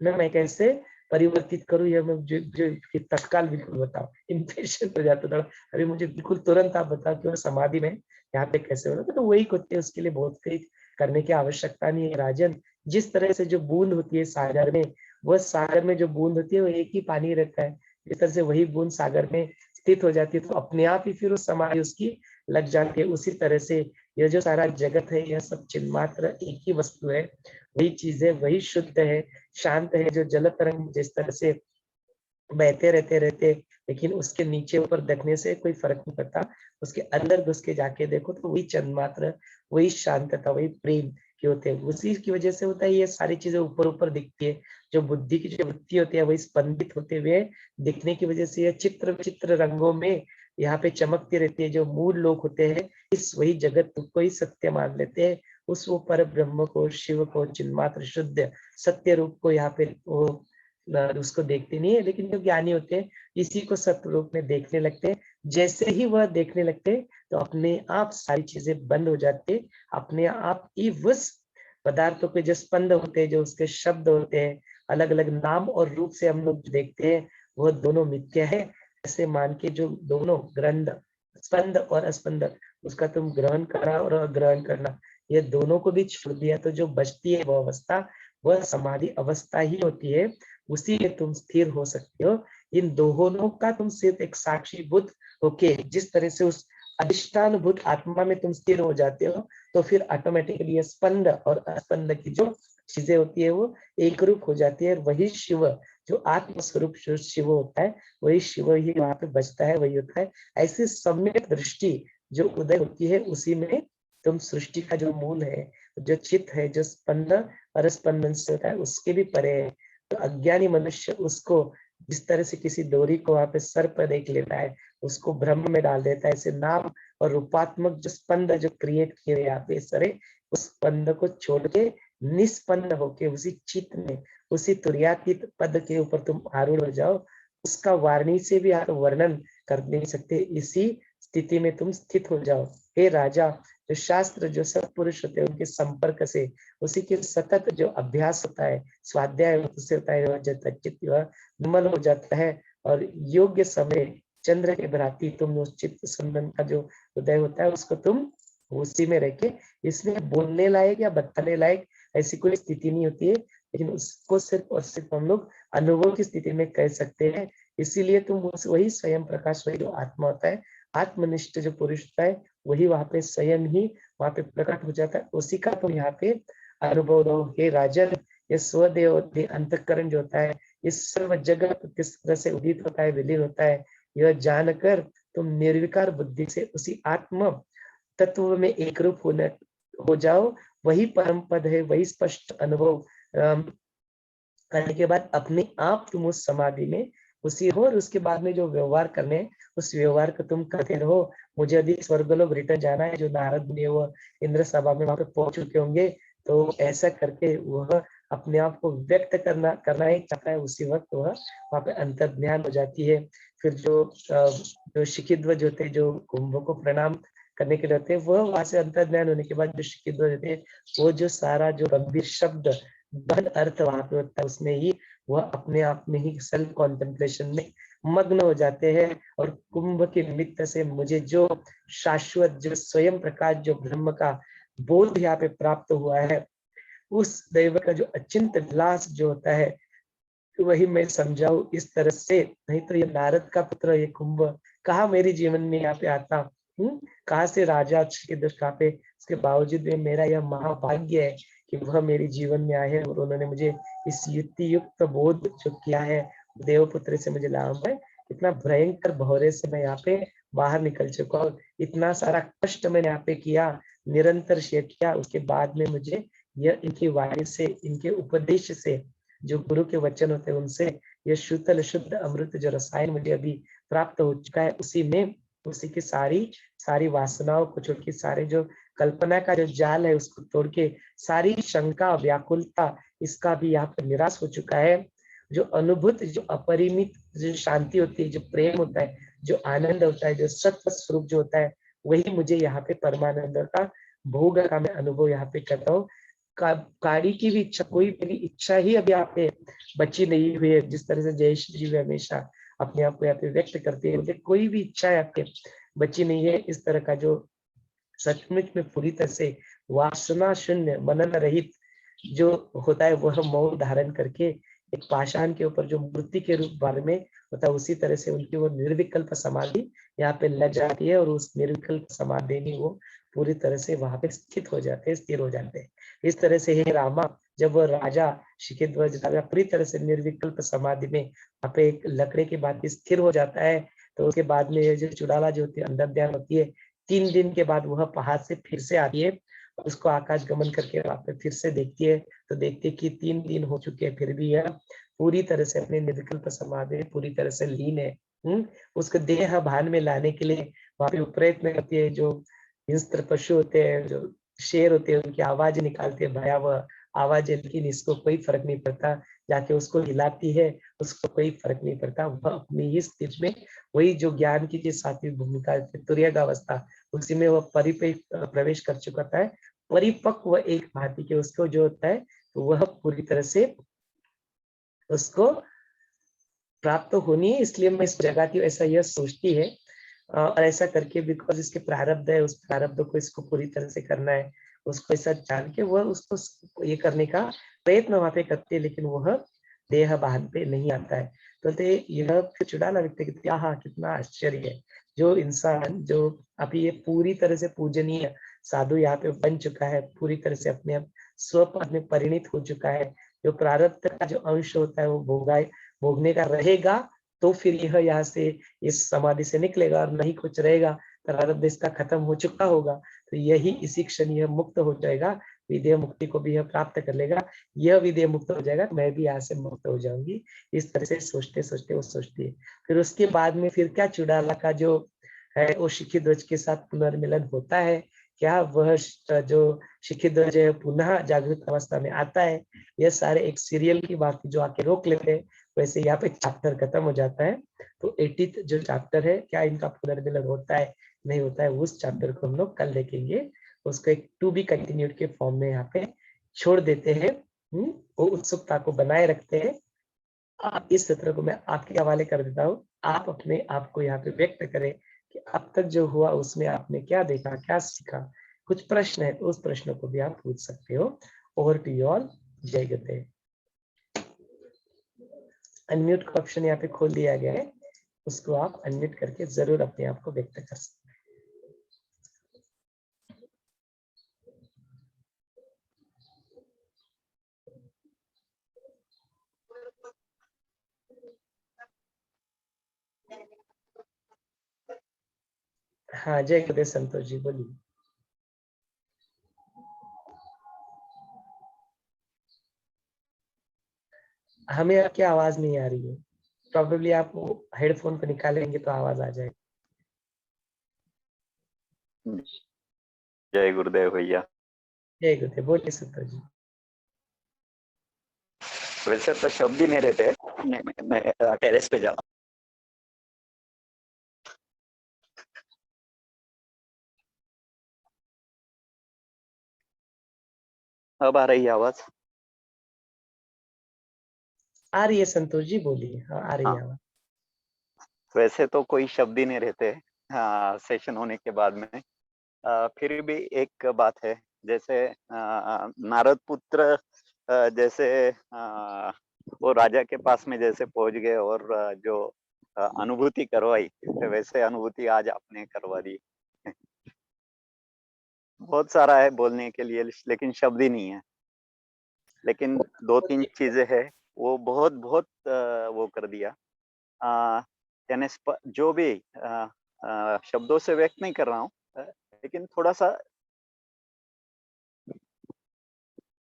में मैं कैसे परिवर्तित करूँ, यह मैं जो तत्काल बिल्कुल बताओ। इम्पेशेंट हो जाता था, अभी मुझे बिल्कुल तुरंत आप बताओ कि वो समाधि में यहाँ पे कैसे होगा। तो वही होते है, उसके लिए बहुत कुछ करने की आवश्यकता नहीं है राजन। जिस तरह से जो बूंद होती है सागर में, वह सागर में जो बूंद होती है वो एक ही पानी रहता है, इस तरह से वही बूंद सागर में स्थित हो जाती है, तो अपने आप ही फिर उस समाधि उसकी लग जाती है। उसी तरह से यह जो सारा जगत है, यह सब चिन्मात्र एक ही वस्तु है, वही चीज है, वही शुद्ध है, शांत है। जो जल तरंग जिस तरह से बहते रहते, लेकिन उसके नीचे ऊपर देखने से कोई फर्क नहीं पड़ता, उसके अंदर घुस के जाके देखो तो वही चंद्रमात्र, वही शांतता, वही प्रेम के होते हैं। उसी की वजह से होता है ये सारी चीजें ऊपर ऊपर दिखती है। जो बुद्धि की जो वृत्ति होती है वही स्पंदित होते हुए दिखने की वजह से यह चित्र चित्र रंगों में यहाँ पे चमकती रहती है। जो मूल लोग होते हैं इस वही जगत को ही सत्य मान लेते हैं, उस वो पर ब्रह्म को, शिव को, चिन्मात्र शुद्ध सत्य रूप को यहाँ पे वो उसको देखते नहीं है। लेकिन जो ज्ञानी होते हैं इसी को सत्य रूप में देखने लगते हैं। जैसे ही वह देखने लगते हैं तो अपने आप सारी चीजें बंद हो जाती है। अपने आप ही उस पदार्थों के जो स्पंद होते हैं, जो उसके शब्द होते हैं, अलग अलग नाम और रूप से हम लोग देखते हैं, वह दोनों मिथ्या है। ऐसे मान के जो दोनों ग्रंथ, स्पंद और अस्पंद, उसका तुम ग्रहण करना और अग्रहण करना, ये दोनों को भी छोड़ दिया तो जो बचती है वो अवस्था, वह समाधि अवस्था ही होती है। उसी में तुम स्थिर हो सकते हो। इन दोनों का तुम सिर्फ एक साक्षी बुद्ध होके जिस तरह से उस अधिष्ठान भूत आत्मा में तुम स्थिर हो जाते हो, तो फिर ऑटोमेटिकली स्पंद और अस्पंद की जो चीजें होती है वो एक रूप हो जाती है। वही शिव, जो आत्मस्वरूप जो शिव होता है, वही शिव ही वहां पे बचता है, वही होता है। ऐसी सम्यक दृष्टि जो उदय होती है, उसी में तुम सृष्टि का जो मूल है, जो चित्त है, जो स्पंद और स्पंदन से होता है, उसके भी परे है। तो अज्ञानी मनुष्य उसको जिस तरह से किसी डोरी को वहां पे सर पर देख लेता है, उसको भ्रम में डाल देता है, ऐसे नाम और रूपात्मक जो स्पंद जो क्रिएट किए यहाँ पे सरे, उस स्पंद को छोड़ के निस्पंद होके उसी चित्त में, उसी तुर्यातीत पद के ऊपर तुम आरूढ़ हो जाओ। उसका वाणी से भी आप वर्णन कर नहीं सकते। इसी स्थिति में तुम स्थित हो जाओ। हे राजा, जो शास्त्र जो सत्पुरुष होते हैं उनके संपर्क से, उसी के सतत जो अभ्यास होता है, स्वाध्याय उससे होता है, चित्त निर्मल हो जाता है। और योग्य समय चंद्र के भ्रांति तुम उस चित्त संबंध का जो उदय होता है उसको तुम उसी में रह के, इसमें बोलने लायक या बताने लायक ऐसी कोई स्थिति नहीं होती है, लेकिन उसको सिर्फ और सिर्फ हम लोग अनुभव की स्थिति में कह सकते हैं। इसीलिए तुम वही स्वयं प्रकाश, वही जो आत्मा होता है, आत्मनिष्ठ जो पुरुष होता है, वही वहां पे स्वयं ही वहां पे प्रकट हो जाता है। उसी का तुम यहाँ पे अनुभव लो। हे राजन, ये स्वदेव अंतकरण जो होता है, इस सर्व जगत किस तरह से उदित होता है, विलीन होता है, यह जानकर तुम निर्विकार बुद्धि से उसी आत्म तत्व में एक रूप होने हो जाओ। वही परम पद है, वही स्पष्ट अनुभव करने के बाद अपने आप तुम उस समाधि में उसी हो। और उसके बाद में जो व्यवहार करने, उस व्यवहार को तुम करते रहो। मुझे अभी स्वर्गलोक रिटर्न जाना है, जो नारद मुनि वो इंद्र सभा में वहां पे पहुंच चुके होंगे, तो ऐसा करके वह अपने आप को व्यक्त करना ही चाहता है। उसी वक्त वह वहां पे अंतर्ध्यान हो जाती है। फिर जो शिखिध्वज होते हैं, जो कुंभ को प्रणाम करने के लिए होते हैं, वह वहां से अंतर्ध्यान होने के बाद जो शिखिध्वज होते हैं, वो जो सारा जो गंभीर शब्द गहन अर्थ वहां पे होता है, उसमें ही वह अपने आप में ही सेल्फ कॉन्टेम्पलेशन में मग्न हो जाते हैं। और कुंभ के निमित्त से मुझे जो शाश्वत, जो स्वयं प्रकाश, जो ब्रह्म का बोध यहाँ पे प्राप्त हुआ है, उस दैव का जो अचिंत विलास जो होता है, वही मैं समझाऊ इस तरह से। नहीं तो ये नारद का पुत्र, ये कुंभ कहाँ मेरे जीवन में यहाँ पे आता, कहाँ से राजा के दृष्टा पे। इसके बावजूद में मेरा यह महाभाग्य है कि वह मेरे जीवन में आए हैं और उन्होंने मुझे इस युक्ति युक्त बोध जो किया है, देवपुत्र से मुझे लाभ है। इतना भयंकर भौरे से मैं यहाँ पे बाहर निकल चुका हूँ, इतना सारा कष्ट मैंने यहाँ पे किया, निरंतर शेयर किया। उसके बाद में मुझे यह इनकी वाणी से, इनके उपदेश से, जो गुरु के वचन होते हैं उनसे, ये शीतल शुद्ध अमृत जो रसायन मुझे अभी प्राप्त हो चुका है, उसी में, उसी की सारी सारी वासनाओं को छोड़ के, सारे जो कल्पना का जो जाल है उसको तोड़ के, सारी शंका व्याकुलता इसका भी यहाँ पर निराश हो चुका है। जो अनुभूत, जो अपरिमित जो शांति होती है, जो प्रेम होता है, जो आनंद होता है, जो सत्य स्वरूप जो होता है, वही मुझे यहाँ पे परमानंद का भोग का मैं अनुभव यहाँ पे करता हूँ। गाड़ी की भी इच्छा, कोई मेरी इच्छा ही अभी यहाँ पे बची नहीं हुई है। जिस तरह से जयश्री जी हमेशा अपने आप को यहाँ पे व्यक्त करते हैं, कोई भी इच्छा यहाँ पे बची नहीं है। इस तरह का जो सचमुच में पूरी तरह से वासना शून्य, मनन रहित जो होता है, वह मौन धारण करके एक पाषाण के ऊपर जो मूर्ति के रूप बारे में होता है, उसी तरह से उनकी वो निर्विकल्प समाधि यहाँ पे लग जाती है। और उस निर्विकल्प समाधि में वो पूरी तरह से वहां पे स्थित हो जाते हैं, स्थिर हो जाते हैं। इस तरह से हे रामा, जब वह राजा शिखिध्वज राजा पूरी तरह से निर्विकल्प समाधि में वहां पे एक लकड़े की भांति स्थिर हो जाता है, तो उसके बाद में ये जो चुड़ाला जो होती है, अंदर ध्यान होती है, 3 दिन के बाद वह पहाड़ से फिर से आती है, उसको आकाश गमन करके वहां पे फिर से देखती है, तो देखती है कि 3 दिन हो चुके हैं, फिर भी यह पूरी तरह से अपने निर्विकल्प समाधि में पूरी तरह से लीन है। उसको देह भान में लाने के लिए वहां पे प्रयत्न करती है। जो हिंस्त्र पशु होते हैं, जो शेर होते हैं, उनकी आवाज निकालते हैं, भयावह आवाज है, लेकिन इसको कोई फर्क नहीं पड़ता। जाके उसको हिलाती है, उसको कोई फर्क नहीं पड़ता। वह अपनी ही स्थिति में, वही जो ज्ञान की जो सात्विक भूमिका, तुरीय अवस्था, उसी में वह परिपक्व प्रवेश कर चुका है। परिपक्व एक भांति के उसको जो होता है, तो वह पूरी तरह से उसको प्राप्त होनी है। इसलिए मैं इस जगह की ऐसा यह सोचती है, और ऐसा करके बिकॉज इसके प्रारब्ध है, उस प्रारब्ध को इसको पूरी तरह से करना है, उसको ऐसा जान के वह उसको ये करने का प्रयत्न वहां पे करती है, लेकिन वह देह बाहन पे नहीं आता है। तो यह चुड़ाला व्यक्ति कितना, हाँ कितना आश्चर्य है। जो इंसान जो अभी ये पूरी तरह से पूजनीय साधु यहाँ पे बन चुका है, पूरी तरह से अपने आप स्वपद में परिणित हो चुका है, जो प्रारब्ध का जो अंश होता है वो भोगने का रहेगा, तो फिर यह यहाँ से इस समाधि से निकलेगा, और नहीं कुछ रहेगा, प्रारब्ध इसका खत्म हो चुका होगा, तो यही इसी क्षण यह मुक्त हो जाएगा, विदेह मुक्ति को भी यह प्राप्त कर लेगा। यह विदेह मुक्त हो जाएगा, मैं भी यहाँ से मुक्त हो जाऊंगी। इस तरह से सोचते सोचते वो सोचती है। फिर उसके बाद में फिर क्या, चुड़ाला का जो है वो शिखिध्वज के साथ पुनर्मिलन होता है क्या? वह जो शिखिध्वज है पुनः जागृत अवस्था में आता है। यह सारे एक सीरियल की बात जो आके रोक लेते हैं, वैसे यहाँ पे चैप्टर खत्म हो जाता है। तो 80th जो चैप्टर है, क्या इनका पुनर्मिलन होता है नहीं होता है, उस चैप्टर को हम लोग कल देखेंगे। उसको एक टू बी कंटिन्यूड के फॉर्म में यहाँ पे छोड़ देते हैं। वो उत्सुकता को बनाए रखते हैं। आप इस सत्र को मैं आपके हवाले कर देता हूँ, आप अपने आप को यहाँ पे व्यक्त करें कि अब तक जो हुआ उसमें आपने क्या देखा, क्या सीखा। कुछ प्रश्न है तो उस प्रश्न को भी आप पूछ सकते हो। Over to you all. जय गुरुदेव। अनम्यूट का ऑप्शन यहाँ पे खोल दिया गया है, उसको आप अनम्यूट करके जरूर अपने आप को व्यक्त कर सकते हैं। हाँ जय गुरुदेव संतोष जी, बोलिए। हमें आपकी आवाज नहीं आ रही है, प्रॉब्लली आप हेडफोन पे निकालेंगे तो आवाज आ जाएगी। जय गुरुदेव भैया। जय गुरुदेव, बोलिए संतोष जी। वैसे तो शब्द ही नहीं रहते, मैं टेरेस पे जाऊँ। अब आ रही है आवाज? आ रही है संतोष जी, बोलिए। हाँ आ रही है हाँ, आवाज। वैसे तो कोई शब्द ही नहीं रहते सेशन होने के बाद में। फिर भी एक बात है, जैसे नारद पुत्र जैसे वो राजा के पास में जैसे पहुंच गए और जो अनुभूति करवाई, वैसे अनुभूति आज आपने करवा दी। बहुत सारा है बोलने के लिए, लेकिन शब्द ही नहीं है। लेकिन दो तीन चीजें है, वो बहुत बहुत वो कर दिया। यानी जो भी शब्दों से व्यक्त नहीं कर रहा हूँ, लेकिन थोड़ा सा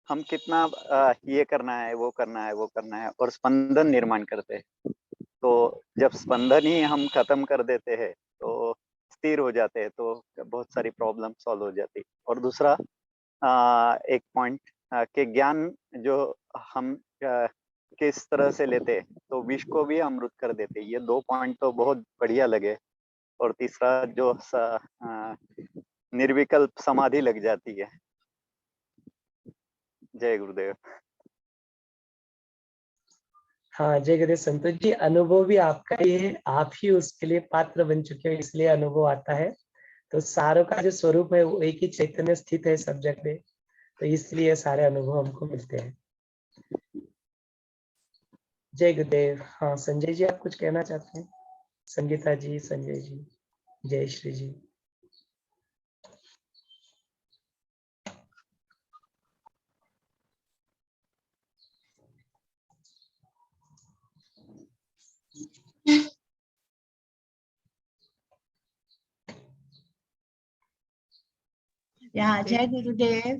हम कितना ये करना है, वो करना है, वो करना है, और स्पंदन निर्माण करते हैं। तो जब स्पंदन ही हम खत्म कर देते हैं तो स्थिर हो जाते हैं, तो बहुत सारी प्रॉब्लम सॉल्व हो जाती है। और दूसरा एक पॉइंट के ज्ञान जो हम किस तरह से लेते हैं, तो विष को भी अमृत कर देते हैं। ये 2 पॉइंट तो बहुत बढ़िया लगे। और तीसरा जो निर्विकल्प समाधि लग जाती है। जय गुरुदेव। हाँ, जय गुरुदेव संतोष जी, अनुभव भी आपका ही है, आप ही उसके लिए पात्र बन चुके हो, इसलिए अनुभव आता है। तो सारों का जो स्वरूप है वो एक ही चैतन्य स्थित है सब जगह, तो इसलिए सारे अनुभव हमको मिलते हैं। जय गुरुदेव। हाँ संजय जी, आप कुछ कहना चाहते हैं? संगीता जी, संजय जी, जय श्री जी। जय गुरुदेव।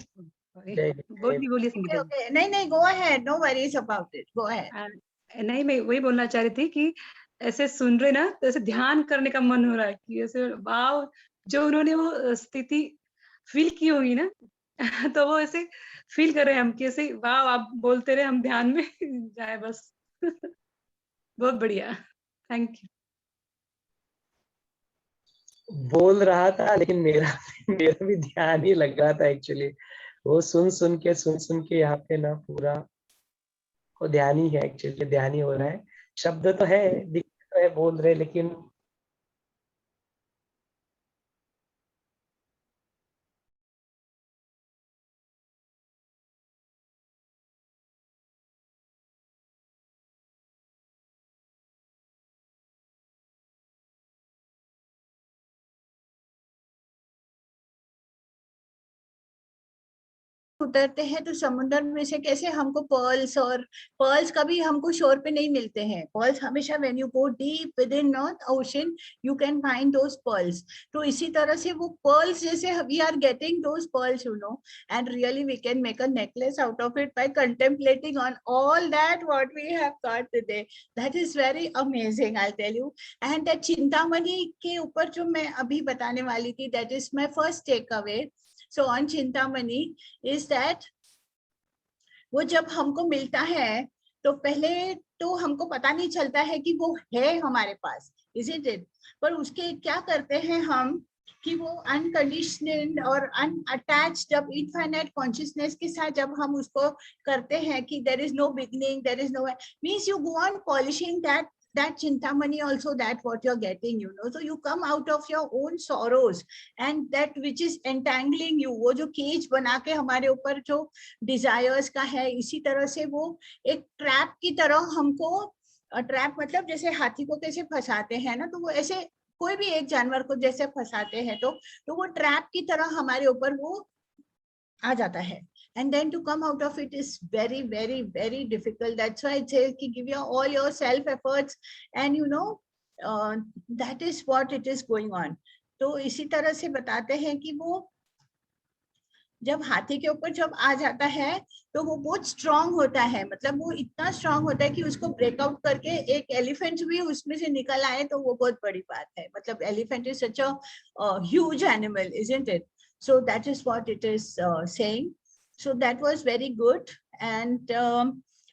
जय बोलिए बोलिए संगीता जी। Okay, नहीं, go ahead, no worries about it, go ahead. नहीं, मैं वही बोलना चाह रही थी कि ऐसे सुन रहे ना, तो ऐसे ध्यान करने का मन हो रहा है कि ऐसे वाव, जो उन्होंने वो स्थिति फील की होगी ना तो वो ऐसे फील कर रहे हैं हम कि ऐसे वाव, आप बोलते रहे, हम ध्यान में जाए बस। बहुत बढ़िया, थैंक यू। बोल रहा था लेकिन मेरा मेरा भी ध्यान ही लग रहा था एक्चुअली। वो सुन सुन के यहाँ पे ना पूरा वो ध्यान ही है, एक्चुअली ध्यान ही हो रहा है। शब्द तो है, दिखते तो है, बोल रहे, लेकिन उतरते हैं तो समुद्र में से कैसे हमको पर्ल्स, और पर्ल्स कभी हमको शोर पे नहीं मिलते हैं। पर्ल्स हमेशा when you go deep within north ocean you can find those pearls. तो इसी तरह से वो पर्ल्स जैसे we are getting those pearls, you know, and really we can make a necklace out of it by contemplating on all that what we have got today. That is very amazing, I tell you. And that Chintamani के ऊपर जो मैं अभी बताने वाली थी, that is my first takeaway. So on Chintamani is that वो जब हमको मिलता है तो पहले तो हमको पता नहीं चलता है कि वो है हमारे पास, isn't it? पर उसके क्या करते हैं हम कि वो अनकंडीशनल और अनअटैच्ड जब इनफाइनाइट कॉन्शियसनेस के साथ जब हम उसको करते हैं कि there is no beginning, there is no, means you go on polishing that Chintamani also, that what you're getting, you know. So you come out of your own sorrows and that which is entangling you, वो जो cage बना के हमारे ऊपर जो desires का है, इसी तरह से वो एक ट्रैप की तरह हमको, ट्रैप मतलब जैसे हाथी को कैसे फंसाते हैं ना, तो वो ऐसे कोई भी एक जानवर को जैसे फंसाते हैं, तो वो ट्रैप की तरह हमारे ऊपर वो आ जाता है। And then to come out of it is very, very, very difficult. That's why it says कि give your all your self efforts and you know that is what it is going on. तो इसी तरह से बताते हैं कि वो जब हाथी के ऊपर जब आ जाता है तो वो बहुत स्ट्रांग होता है, मतलब वो इतना स्ट्रांग होता है कि उसको ब्रेकआउट करके एक एलिफेंट भी उसमें से निकल आए तो वो बहुत बड़ी बात है। मतलब elephant is such a huge animal, isn't it? So that is what it is saying. So that was very good. And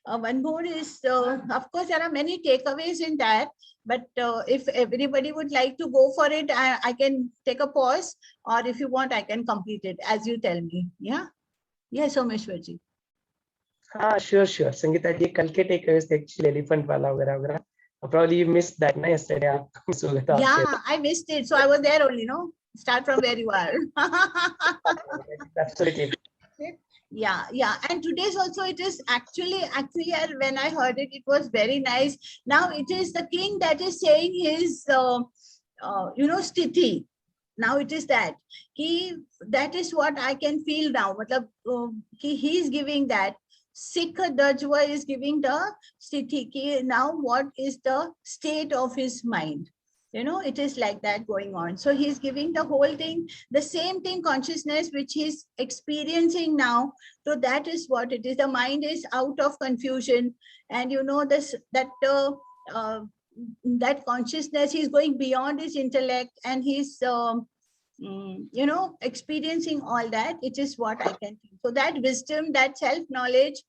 one more is, of course, there are many takeaways in that, but if everybody would like to go for it, I can take a pause, or if you want, I can complete it as you tell me. Yeah? Yes, Someshwar ji. हाँ sure sure Sangeeta जी, कल के take actually elephant वाला वगैरह वगैरह Probably you missed that na yesterday. आप miss हो गए थे Yeah, आपके. I missed it. So I was there only, no? Start from where you are. Absolutely. Yeah. And today's also it is actually when I heard it, it was very nice. Now it is the king that is saying his, sthiti. Now it is that that is what I can feel now. Matlab, he is giving that. Sikh Dajwa is giving the sthiti. Ki now what is the state of his mind? It is like that going on. So he's giving the whole thing, the same thing, consciousness, which he's experiencing now. So that is what it is. The mind is out of confusion. And that consciousness, he's going beyond his intellect, and he's experiencing all that. It is what I can think. So that wisdom, that self-knowledge,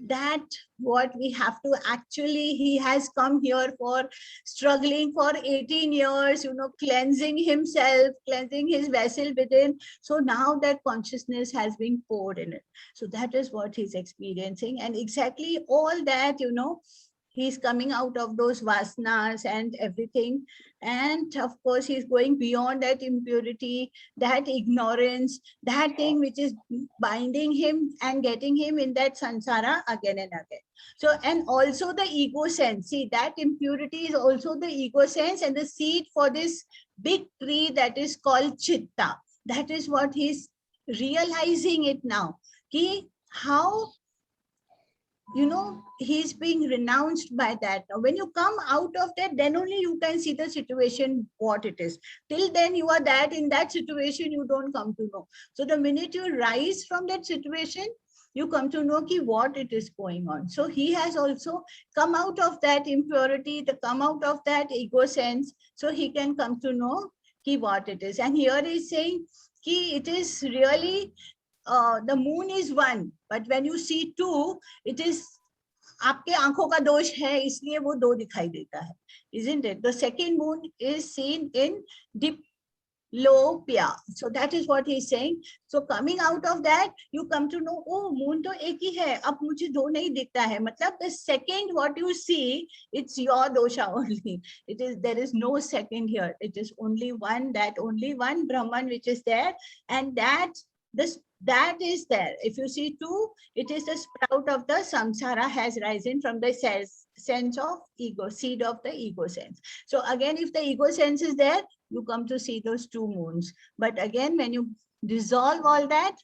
that what we have to actually, he has come here for struggling for 18 years, cleansing himself, cleansing his vessel within. So now that consciousness has been poured in it. So that is what he's experiencing. And exactly all that, he's coming out of those vasanas and everything. And of course, he's going beyond that impurity, that ignorance, that thing which is binding him and getting him in that sansara again and again. So, and also the ego sense. See, that impurity is also the ego sense and the seed for this big tree that is called chitta. That is what he's realizing it now. How he's being renounced by that. Now, when you come out of that, then only you can see the situation, what it is. Till then, you are that in that situation, you don't come to know. So the minute you rise from that situation, you come to know what it is going on. So he has also come out of that impurity, to come out of that ego sense, so he can come to know what it is. And here he's saying it is really the moon is one, but when you see two, it is आपके आंखों का दोष है, इसलिए वो दो दिखाई देता है, isn't it? The second moon is seen in diplopia. So that is what he's saying. So coming out of that, you come to know, oh, moon तो एक ही है, अब मुझे दो नहीं दिखता है. मतलब the second what you see, it's your dosha only. There is no second here. It is only one Brahman which is there, and that is there. If you see two, it is the sprout of the samsara has risen from the sense of ego, seed of the ego sense. So again, if the ego sense is there, you come to see those two moons. But again, when you dissolve all that,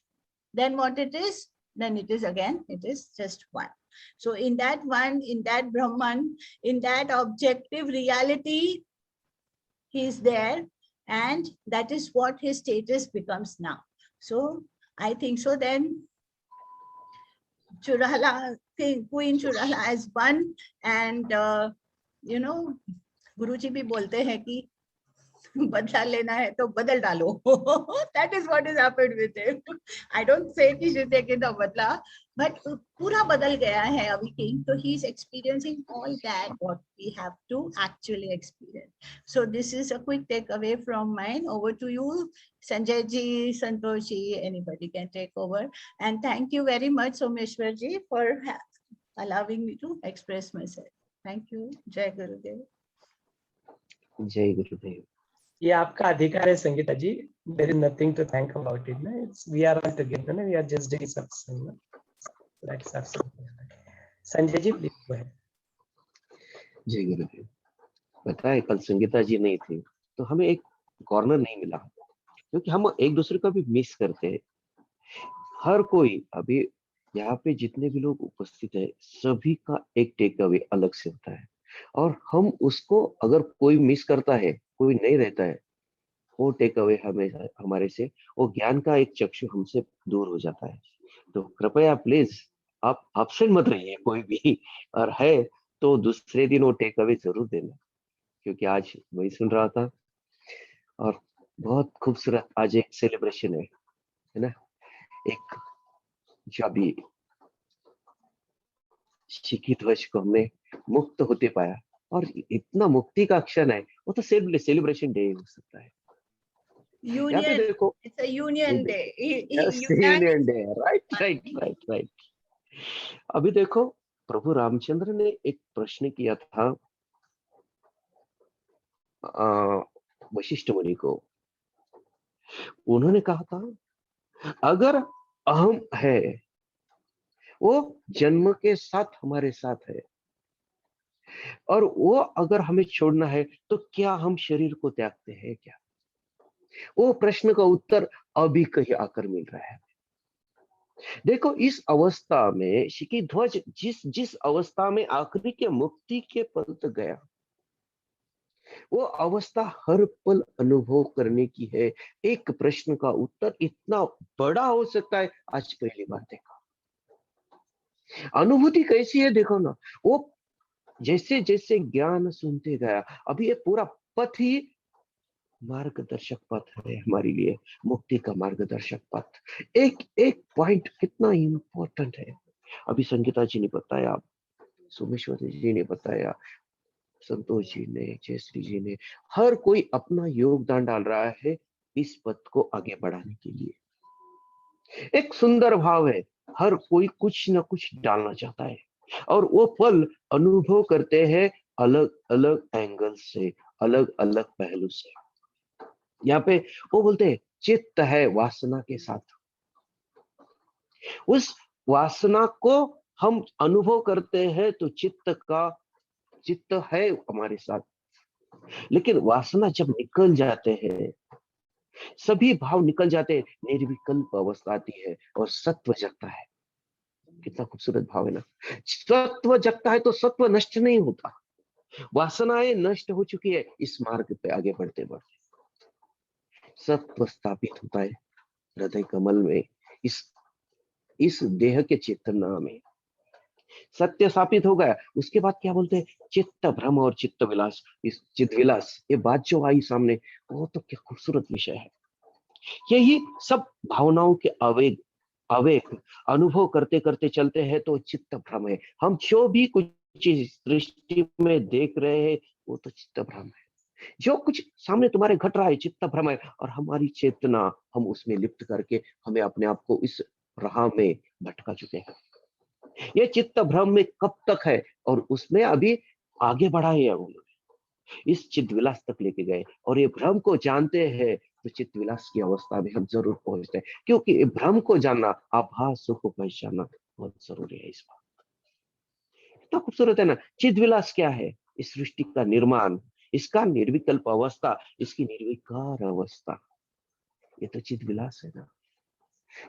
then what it is? Then it is just one. So in that one, in that Brahman, in that objective reality, he is there, and that is what his status becomes now. So I think so. Then Churala, Queen Churala is one, and Guruji bhi bolte hai ki बदला लेना है तो बदल डालो. That is what has happened with him. I don't say कि she's taken the बदला, but पूरा बदल गया है अभी king. So he is experiencing all that what we have to actually experience. So this is a quick takeaway from mine. Over to you, Sanjay ji, Santosh ji, anybody can take over. And thank you very much, Someshwar ji, for allowing me to express myself. Thank you. Jai Gurudev. Jai Gurudev. ये आपका अधिकार है संगीता जी. There is nothing to thank about it. We are all together. We are just doing satsang. That's absolutely right. Sanjay ji, please go ahead. जय गुरुदेव. पता है, कल संगीता जी नहीं थी तो हमें एक कॉर्नर नहीं मिला, क्योंकि हम एक दूसरे को भी मिस करते हैं. हर कोई अभी यहाँ पे जितने भी लोग उपस्थित है, सभी का एक टेक अवे अलग से होता है, और हम उसको अगर कोई मिस करता है, कोई नहीं रहता है, वो टेक अवे हमारे से वो ज्ञान का एक चक्षु हमसे दूर हो जाता है. तो कृपया प्लीज आप एब्सेंट मत रहिए कोई भी, और है तो दूसरे दिन वो टेक अवे जरूर देना, क्योंकि आज वही सुन रहा था और बहुत खूबसूरत आज एक सेलिब्रेशन है ना. एक जो अभी शिक्षित वश को हमने मुक्त होते पाया, और इतना मुक्ति का क्षण है, वो तो सेलिब्रेशन डे हो सकता है. Union, देखो, it's a union day. Union day. Right. अभी देखो प्रभु रामचंद्र ने एक प्रश्न किया था वशिष्ठ मुनि को। उन्होंने कहा था अगर अहम है वो जन्म के साथ हमारे साथ है और वो अगर हमें छोड़ना है तो क्या हम शरीर को त्यागते हैं क्या? वो प्रश्न का उत्तर अभी कहीं आकर मिल रहा है। देखो इस अवस्था में शिकी ध्वज जिस जिस अवस्था में आखिरी के मुक्ति के पल तक गया, वो अवस्था हर पल अनुभव करने की है। एक प्रश्न का उत्तर इतना बड़ा हो सकता है, आज पहली बार देखा। अनुभूति कैसी है देखो ना, वो जैसे जैसे ज्ञान सुनते गया, अभी ये पूरा पथ ही मार्गदर्शक पथ है हमारे लिए, मुक्ति का मार्गदर्शक पथ। एक एक पॉइंट कितना इंपॉर्टेंट है। अभी संगीता जी ने बताया, सोमेश्वर जी ने बताया, संतोष जी ने, जयश्री जी ने, हर कोई अपना योगदान डाल रहा है इस पथ को आगे बढ़ाने के लिए। एक सुंदर भाव है, हर कोई कुछ ना कुछ डालना चाहता है और वो फल अनुभव करते हैं अलग अलग एंगल से, अलग अलग पहलू से। यहाँ पे वो बोलते हैं चित्त है वासना के साथ, उस वासना को हम अनुभव करते हैं तो चित्त है हमारे साथ। लेकिन वासना जब निकल जाते हैं, सभी भाव निकल जाते हैं, निर्विकल्प अवस्था आती है और सत्व जगता है। कितना खूबसूरत भाव है ना। सत्व जगता है तो सत्व नष्ट नहीं होता, वासनाएं नष्ट हो चुकी है। इस मार्ग पे आगे बढ़ते बढ़ते सत्व स्थापित होता है हृदय कमल में, इस देह के चेतना में सत्य स्थापित हो गया। उसके बाद क्या बोलते हैं, चित्त भ्रम और चित्त विलास, इस चित्त विलास, ये बात जो आई सामने, वो तो क्या खूबसूरत विषय है। यही सब भावनाओं के आवेग आवेग अनुभव करते करते चलते हैं तो चित्त भ्रम है। हम जो भी कुछ चीज सृष्टि में देख रहे हैं वो तो चित्त भ्रम है। जो कुछ सामने तुम्हारे घट रहा है चित्त भ्रम है, और हमारी चेतना हम उसमें लिप्त करके हमें अपने आप को इस राह में भटका चुके हैं। ये चित्त भ्रम में कब तक है, और उसमें अभी आगे बढ़ाए है उन्होंने, इस चित्त विलास तक लेके गए। और ये भ्रम को जानते हैं तो चित्त विलास की अवस्था में हम जरूर पहुंचते हैं, क्योंकि भ्रम को जानना, आभास को पहचानना बहुत जरूरी है। इस बात कितना खूबसूरत है ना। चित्त विलास क्या है, इस सृष्टि का निर्माण, इसका निर्विकल्प अवस्था, इसकी निर्विकार अवस्था, ये तो चित्त विलास है ना।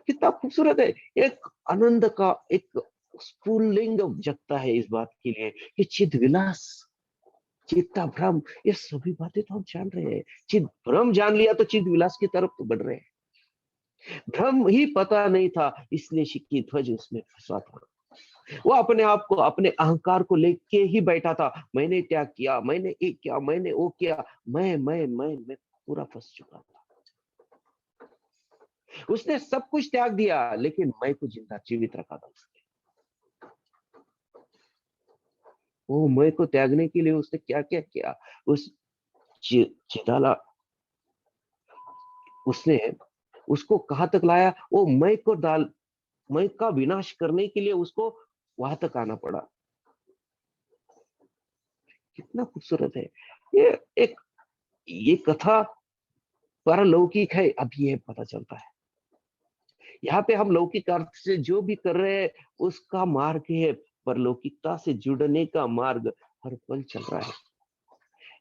कितना खूबसूरत है। एक आनंद का एक स्फुल्लिंग जगता है इस बात के लिए कि चित्त विलास, चित्ता भ्रम, ये सभी बातें तो हम जान रहे हैं। चित्त भ्रम जान लिया तो चित्त विलास की तरफ तो बढ़ रहे हैं। भ्रम ही पता नहीं था, इसलिए शिकी ध्वज उसमें फंसा था। वो अपने आप को, अपने अहंकार को लेके ही बैठा था। मैंने क्या किया, मैंने ये किया, मैंने वो किया, मैं पूरा फंस चुका था। उसने सब कुछ त्याग दिया, लेकिन मैं को जिंदा जीवित रखा था उसने। वो मैं को त्यागने के लिए उसने क्या क्या किया। उस चिदाला उसने उसको कहां तक लाया, वो मैं का विनाश करने के लिए उसको वहां तक आना पड़ा। कितना खूबसूरत है ये। एक ये कथा पारलौकिक है, अब ये पता चलता है। यहाँ पे हम लौकिक अर्थ से जो भी कर रहे हैं उसका मार्ग है, परलौकिकता से जुड़ने का मार्ग हर पल चल रहा है।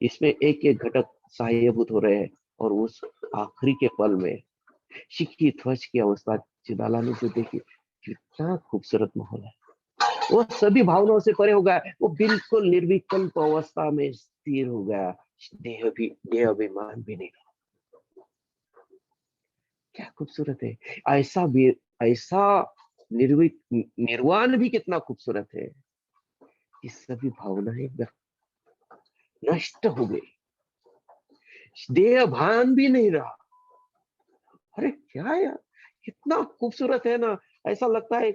इसमें एक एक घटक सहायभूत हो रहे हैं, और उस आखिरी के पल में शिकी ध्वज की अवस्था चिदाला ने जो देखी, कितना खूबसूरत माहौल है। वो सभी भावनाओं से परे हो गया, वो बिल्कुल निर्विकल्प अवस्था में स्थिर हो गया। देह अभिमान भी नहीं। क्या खूबसूरत है। ऐसा निर्वाण भी कितना खूबसूरत है कि सभी भावनाएं नष्ट हो गई, देह भान भी नहीं रहा। अरे क्या यार, कितना खूबसूरत है ना। ऐसा लगता है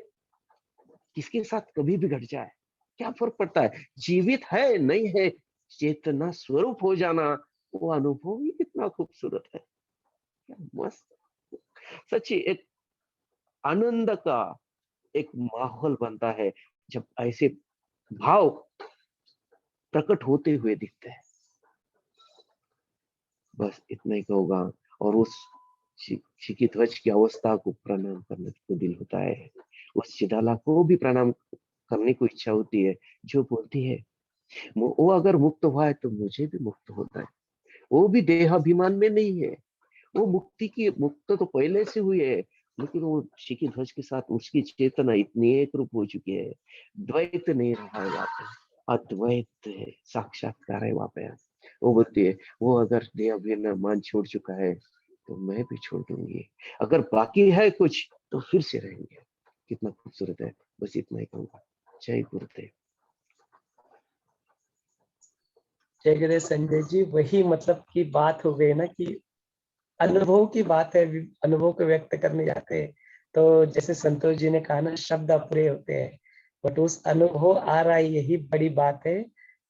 किसके साथ कभी भी घट जाए क्या फर्क पड़ता है, जीवित है नहीं है, चेतना स्वरूप हो जाना, वो अनुभव ही कितना खूबसूरत है। क्या मस्त, सच्ची एक आनंद का एक माहौल बनता है जब ऐसे भाव प्रकट होते हुए दिखते हैं। बस इतना ही कहूंगा। और उस शिखिध्वज की अवस्था को प्रणाम करने को दिल होता है, उस चिदाला को भी प्रणाम करने को इच्छा होती है, जो बोलती है वो अगर मुक्त हुआ है तो मुझे भी मुक्त होता है। वो भी देहाभिमान में नहीं है, वो मुक्त तो पहले से हुई है, लेकिन वो शिखिध्वज के साथ उसकी चेतना इतनी एक रूप हो चुकी है, द्वैत नहीं रहा है वहां पे, अद्वैत है, साक्षात्कार है वहां पे। वो बोलती है वो अगर देहाभिमान छोड़ चुका है तो मैं भी छोड़ दूंगी, अगर बाकी है कुछ तो फिर से रहेंगे। कितना खूबसूरत है। बस इतना ही कहूंगा। जय गुरुदेव। जय गुरुदेव संजय जी, वही मतलब की बात हो गई ना कि अनुभव की बात है, अनुभव को व्यक्त करने जाते हैं तो जैसे संतोष जी ने कहा ना, शब्द अपूरे होते हैं, बट उस अनुभव आ रहा है, यही बड़ी बात है।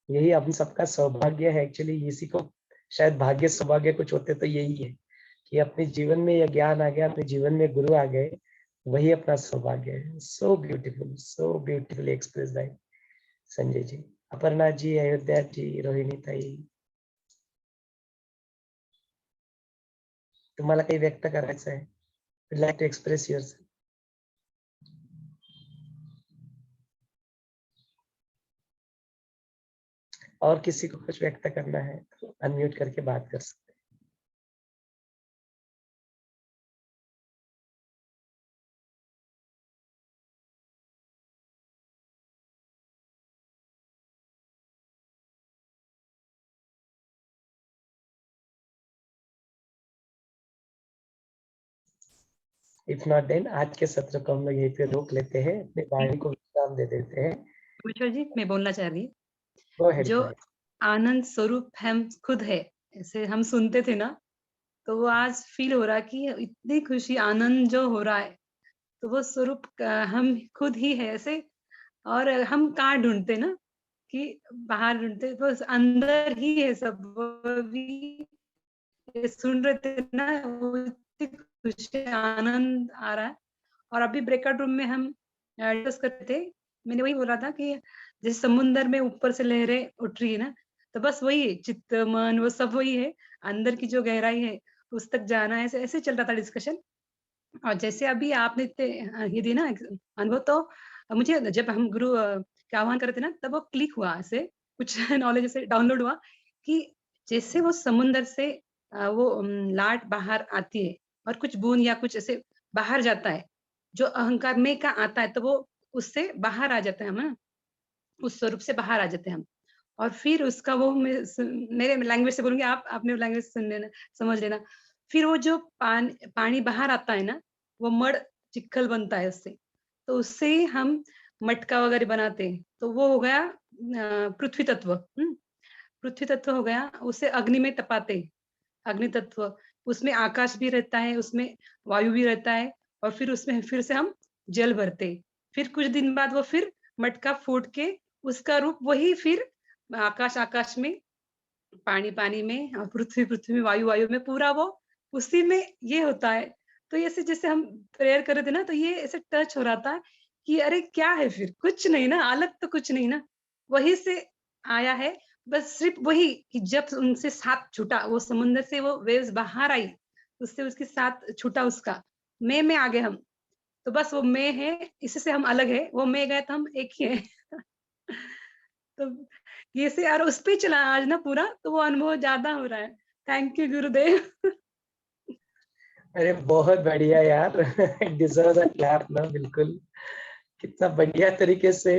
यही हम सबका सौभाग्य है एक्चुअली। इसी को शायद भाग्य सौभाग्य कुछ होते तो यही है कि अपने जीवन में यह ज्ञान आ गया, अपने जीवन में गुरु आ गए, वही अपना सौभाग्य है। So beautifully express by Sanjay ji. Aparna ji, Ayodhya ji, Rohini tai, तुम्हाला काही व्यक्त करायचं आहे? Would like to express yourself? और किसी को कुछ व्यक्त करना है तो अनम्यूट करके बात कर सकते हैं। इफ नॉट देन आज के सत्र को हम लोग यहीं पे रोक लेते हैं, अपने वाणी को विश्राम दे देते हैं। ईश्वर जी, मैं बोलना चाह रही Go ahead, जो go ahead. आनंद स्वरूप हम खुद है, ऐसे हम सुनते थे ना, तो वो आज फील हो रहा है कि इतनी खुशी आनंद जो हो रहा है, तो वो स्वरूप हम खुद ही है ऐसे। और हम कहाँ ढूंढते ना कि बाहर ढूंढते, बस अंदर ही है सब। वो भी ये सुन रहे थे ना, वो इतनी खुशी आनंद आ रहा है। और अभी ब्रेकआउट रूम में हम डिस्कस कर रहे थे, मैंने वही बोला था कि जैसे समुंदर में ऊपर से लहरें उठ रही है ना, तो बस वही है, चित्त मन वो सब वही है, अंदर की जो गहराई है उस तक जाना है। ऐसे ऐसे चल रहा था डिस्कशन। और जैसे अभी आपने इतने ये दी ना अनुभव, तो मुझे जब हम गुरु का आह्वान कर रहे थे ना, तब वो क्लिक हुआ, ऐसे कुछ नॉलेज ऐसे डाउनलोड हुआ कि जैसे वो समुंदर से वो लाट बाहर आती है और कुछ बूंद या कुछ ऐसे बाहर जाता है, जो अहंकार में का आता है, तो वो उससे बाहर आ जाते हैं हम ना, उस स्वरूप से बाहर आ जाते हैं हम। और फिर उसका वो मेरे लैंग्वेज से बोलूंगी, आप अपने लैंग्वेज सुन लेना, समझ लेना। फिर वो जो पानी बाहर आता है ना, वो मड़ चिक्कल बनता है उससे, तो उससे हम मटका वगैरह बनाते हैं, तो वो हो गया पृथ्वी तत्व। पृथ्वी तत्व हो गया, उसे अग्नि में तपाते, अग्नि तत्व। उसमें आकाश भी रहता है, उसमें वायु भी रहता है, और फिर उसमें फिर से हम जल भरते। फिर कुछ दिन बाद वो फिर मटका फूट के उसका रूप वही, फिर आकाश आकाश में, पानी पानी में, और पृथ्वी पृथ्वी में, वायु वायु में, पूरा वो उसी में ये होता है। तो ऐसे जैसे हम प्रेयर कर रहे थे ना, तो ये ऐसे टच हो रहा था कि अरे क्या है, फिर कुछ नहीं ना, अलग तो कुछ नहीं ना, वही से आया है। बस सिर्फ वही कि जब उनसे साथ छूटा, वो समुद्र से वो वेव्स बाहर आई, उससे उसके साथ छूटा उसका, मैं में आ गए हम। तो बस वो मैं है, इससे हम अलग है, वो मैं गए तो हम एक ही है। तो ये से यार उस पे चला आज ना पूरा, तो वो अनुभव ज्यादा हो रहा है। थैंक यू गुरुदेव। अरे बहुत बढ़िया यार। डिजर्व द क्लैप ना, बिल्कुल। कितना बढ़िया तरीके से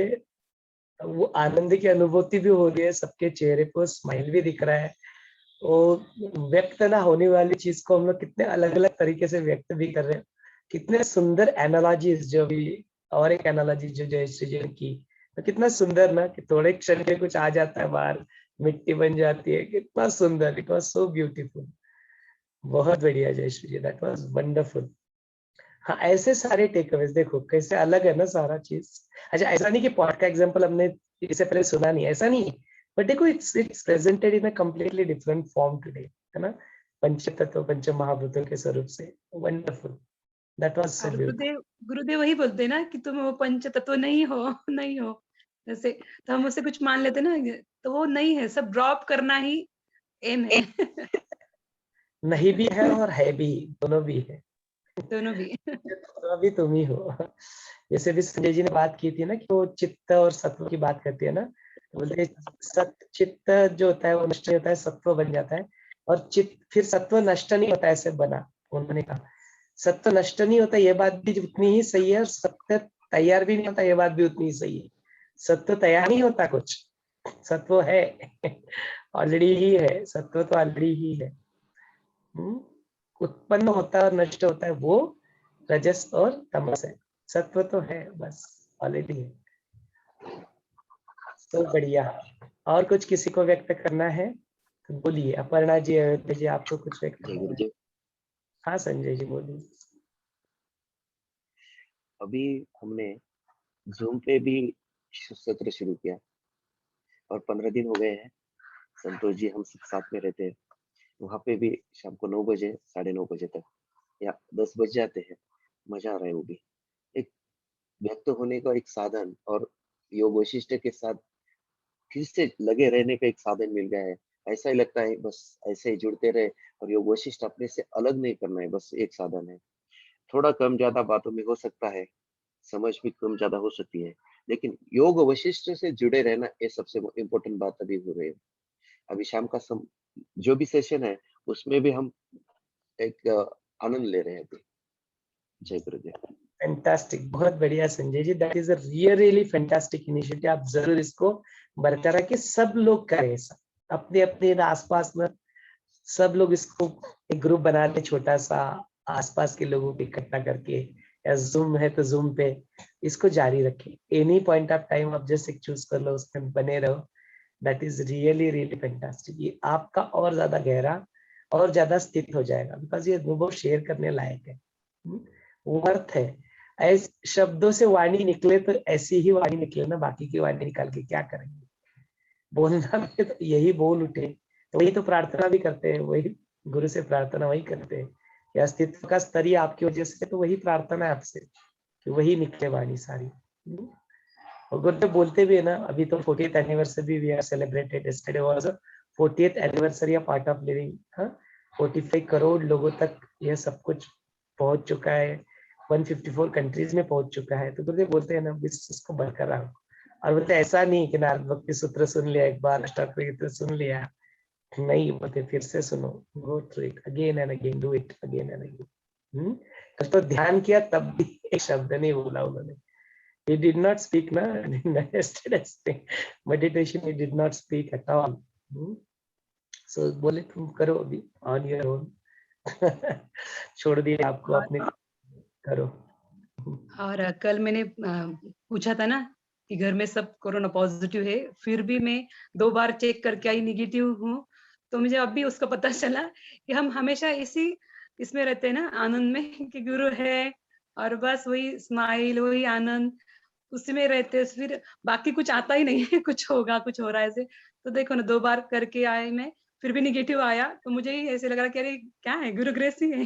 वो आनंद की अनुभूति भी हो रही है, सबके चेहरे पर स्माइल भी दिख रहा है। वो व्यक्त ना होने वाली चीज को हम लोग कितने अलग अलग तरीके से व्यक्त भी कर रहे हैं। कितने सुंदर एनालॉजीज जो भी, और एक एनालॉजी जो जयश्री जी ने की, तो कितना सुंदर ना कि थोड़े क्षण में कुछ आ जाता है बाहर, मिट्टी बन जाती है। कितना सुंदर, इट वॉज सो ब्यूटीफुल। बहुत बढ़िया जयश्री जी, दैट वॉज वंडरफुल। हाँ, ऐसे सारे टेक अवेज देखो कैसे अलग है ना सारा चीज। अच्छा, ऐसा नहीं कि पॉट का एग्जांपल हमने इससे पहले सुना नहीं, ऐसा नहीं, बट देखो it's presented in a completely different form today, है ना, पंच तत्व पंच महाभूतों के स्वरूप से। वंडरफुल, दैट वाज सो और ब्यूटीफुल। गुरुदेव गुरुदेव वही बोलते हैं ना कि तुम वो पंच तत्व नहीं हो, नहीं हो, जैसे तो हम उससे कुछ मान लेते ना, तो वो नहीं है, सब ड्रॉप करना ही एम है। नहीं भी है और है भी, दोनों भी है। दोनों भी। तो अभी तुम ही हो। जैसे भी संजय जी ने बात की थी ना कि वो चित्त और सत्व की बात करती है ना, तो बोलते हैं सत्य चित्त जो होता है वो नष्ट नहीं होता है, सत्व बन जाता है, और चित्त फिर सत्व नष्ट नहीं होता, ऐसे बना। उन्होंने कहा सत्व नष्ट नहीं होता, ये बात भी उतनी ही सही है, और सत्य तैयार भी नहीं होता, ये बात भी उतनी ही सही है। सत्व तैयार नहीं होता कुछ, सत्व है ऑलरेडी ही है, सत्व तो ऑलरेडी ही है। उत्पन्न होता है और नष्ट होता है वो रजस और तमस है, सत्व तो है बस ऑलरेडी है। तो बढ़िया, और कुछ किसी को व्यक्त करना है तो बोलिए। अपर्णा जी, अयोध्या जी, आपको कुछ व्यक्त जय करना है? गुरुदेव। हाँ संजय जी बोलिए। अभी हमने जूम पे भी सत्र शुरू किया और 15 दिन हो गए हैं। संतोष जी हम सब साथ में रहते हैं, वहां पे भी शाम को 9 बजे 9:30 बजे तक या 10 बज जाते हैं। मजा आ रहा है। वो भी एक व्यक्त होने का एक साधन, और योग वशिष्ठ के साथ फिर से लगे रहने का एक साधन मिल गया है। ऐसा ही लगता है बस ऐसे ही जुड़ते रहे, और योग वशिष्ठ अपने से अलग नहीं करना है, बस एक साधन है। थोड़ा कम ज्यादा बातों में हो सकता है, समझ भी कम ज्यादा हो सकती है, लेकिन योग वशिष्ठ से जुड़े रहना ये सबसे इम्पोर्टेंट बात अभी हो रही है। अभी शाम का जो भी सेशन है उसमें भी हम एक आनंद ले रहे हैं अभी। जय गुरुदेव। फैंटास्टिक, बहुत बढ़िया Sanjay ji, that is a really fantastic initiative. आप जरूर इसको बरकरार रखिए, सब लोग करें ऐसा, अपने अपने आसपास में सब लोग इसको एक ग्रुप बना के छोटा सा, आसपास के लोगों को इकट्ठा करके, या जूम है तो जूम पे इसको जारी रखें। एनी पॉइंट ऑफ टाइम आप जैसे चूज कर लो, उसमें बने रहो। That is really really fantastic. ये आपका और ज्यादा गहरा और ज्यादा स्थित हो जाएगा, बिकॉज ये अनुभव शेयर करने लायक है, वर्थ है। ऐसे शब्दों से वाणी निकले तो ऐसी ही वाणी निकले ना, बाकी की वाणी निकाल के क्या करेंगे? बोलना में तो यही बोल उठे, तो वही तो प्रार्थना भी करते हैं, वही गुरु से प्रार्थना वही करते हैं कि अस्तित्व का स्तर ही आपकी वजह से, तो वही प्रार्थना है आपसे कि वही निकले वाणी सारी। और गुरुदेव बोलते भी है ना, अभी तो 40th anniversary we are celebrated, yesterday was 40th anniversary of Art of Living. 45 crore लोगों तक यह सब कुछ पहुंच चुका है, 154 कंट्रीज में पहुंच चुका है। तो गुरुदेव बोलते हैं ना, इसको बरकरार रखो। और बोलते ऐसा नहीं कि नारद भक्ति सूत्र सुन लिया एक बार, अष्टावक्र सुन लिया, नहीं बोलते फिर से सुनो, go through it again and again, do it again and again. कल तो ध्यान किया तब भी एक शब्द नहीं बोला उन्होंने। He did not speak na in yesterday's meditation. He did not speak at all. So बोले तुम करो अभी on your own. छोड़ दिए आपको, अपने करो। और कल मैंने पूछा था ना कि घर में सब कोरोना पॉजिटिव है, फिर भी मैं 2 बार चेक करके आई, निगेटिव हूँ। तो मुझे अब भी उसका पता चला कि हम हमेशा इसमें रहते हैं ना, आनंद में कि गुरु है, और बस वही स्माइल, वही आनंद, उसी में रहते हैं। फिर बाकी कुछ आता ही नहीं है, कुछ होगा, कुछ हो रहा है ऐसे। तो देखो ना, 2 बार करके आए मैं, फिर भी निगेटिव आया, तो मुझे ही ऐसे लग रहा कि अरे क्या है, गुरु ग्रेस ही है।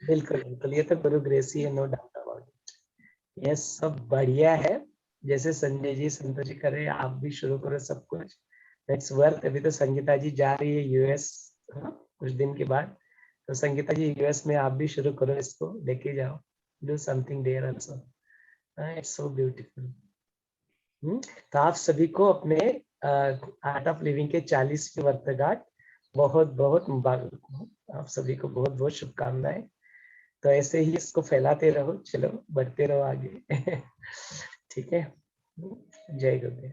बिल्कुल बिल्कुल, ये तो गुरु ग्रेस ही है, नो डाउट अबाउट इट। ये सब बढ़िया है, जैसे संजय जी संतोष जी कर रहे हैं, आप भी शुरू करो सब कुछ। It's worth. अभी तो संगीता जी जा रही है यूएस कुछ दिन के बाद, तो संगीता जी यूएस में आप भी शुरू करो, इसको लेके जाओ, do something there also. It's so beautiful. तो आप सभी को अपने आर्ट ऑफ लिविंग के 40वीं वर्षगांठ बहुत बहुत मुबारक हो। आप सभी को बहुत बहुत शुभकामनाएं। तो ऐसे ही इसको फैलाते रहो, चलो बढ़ते रहो आगे। ठीक है, जय गुरुदेव।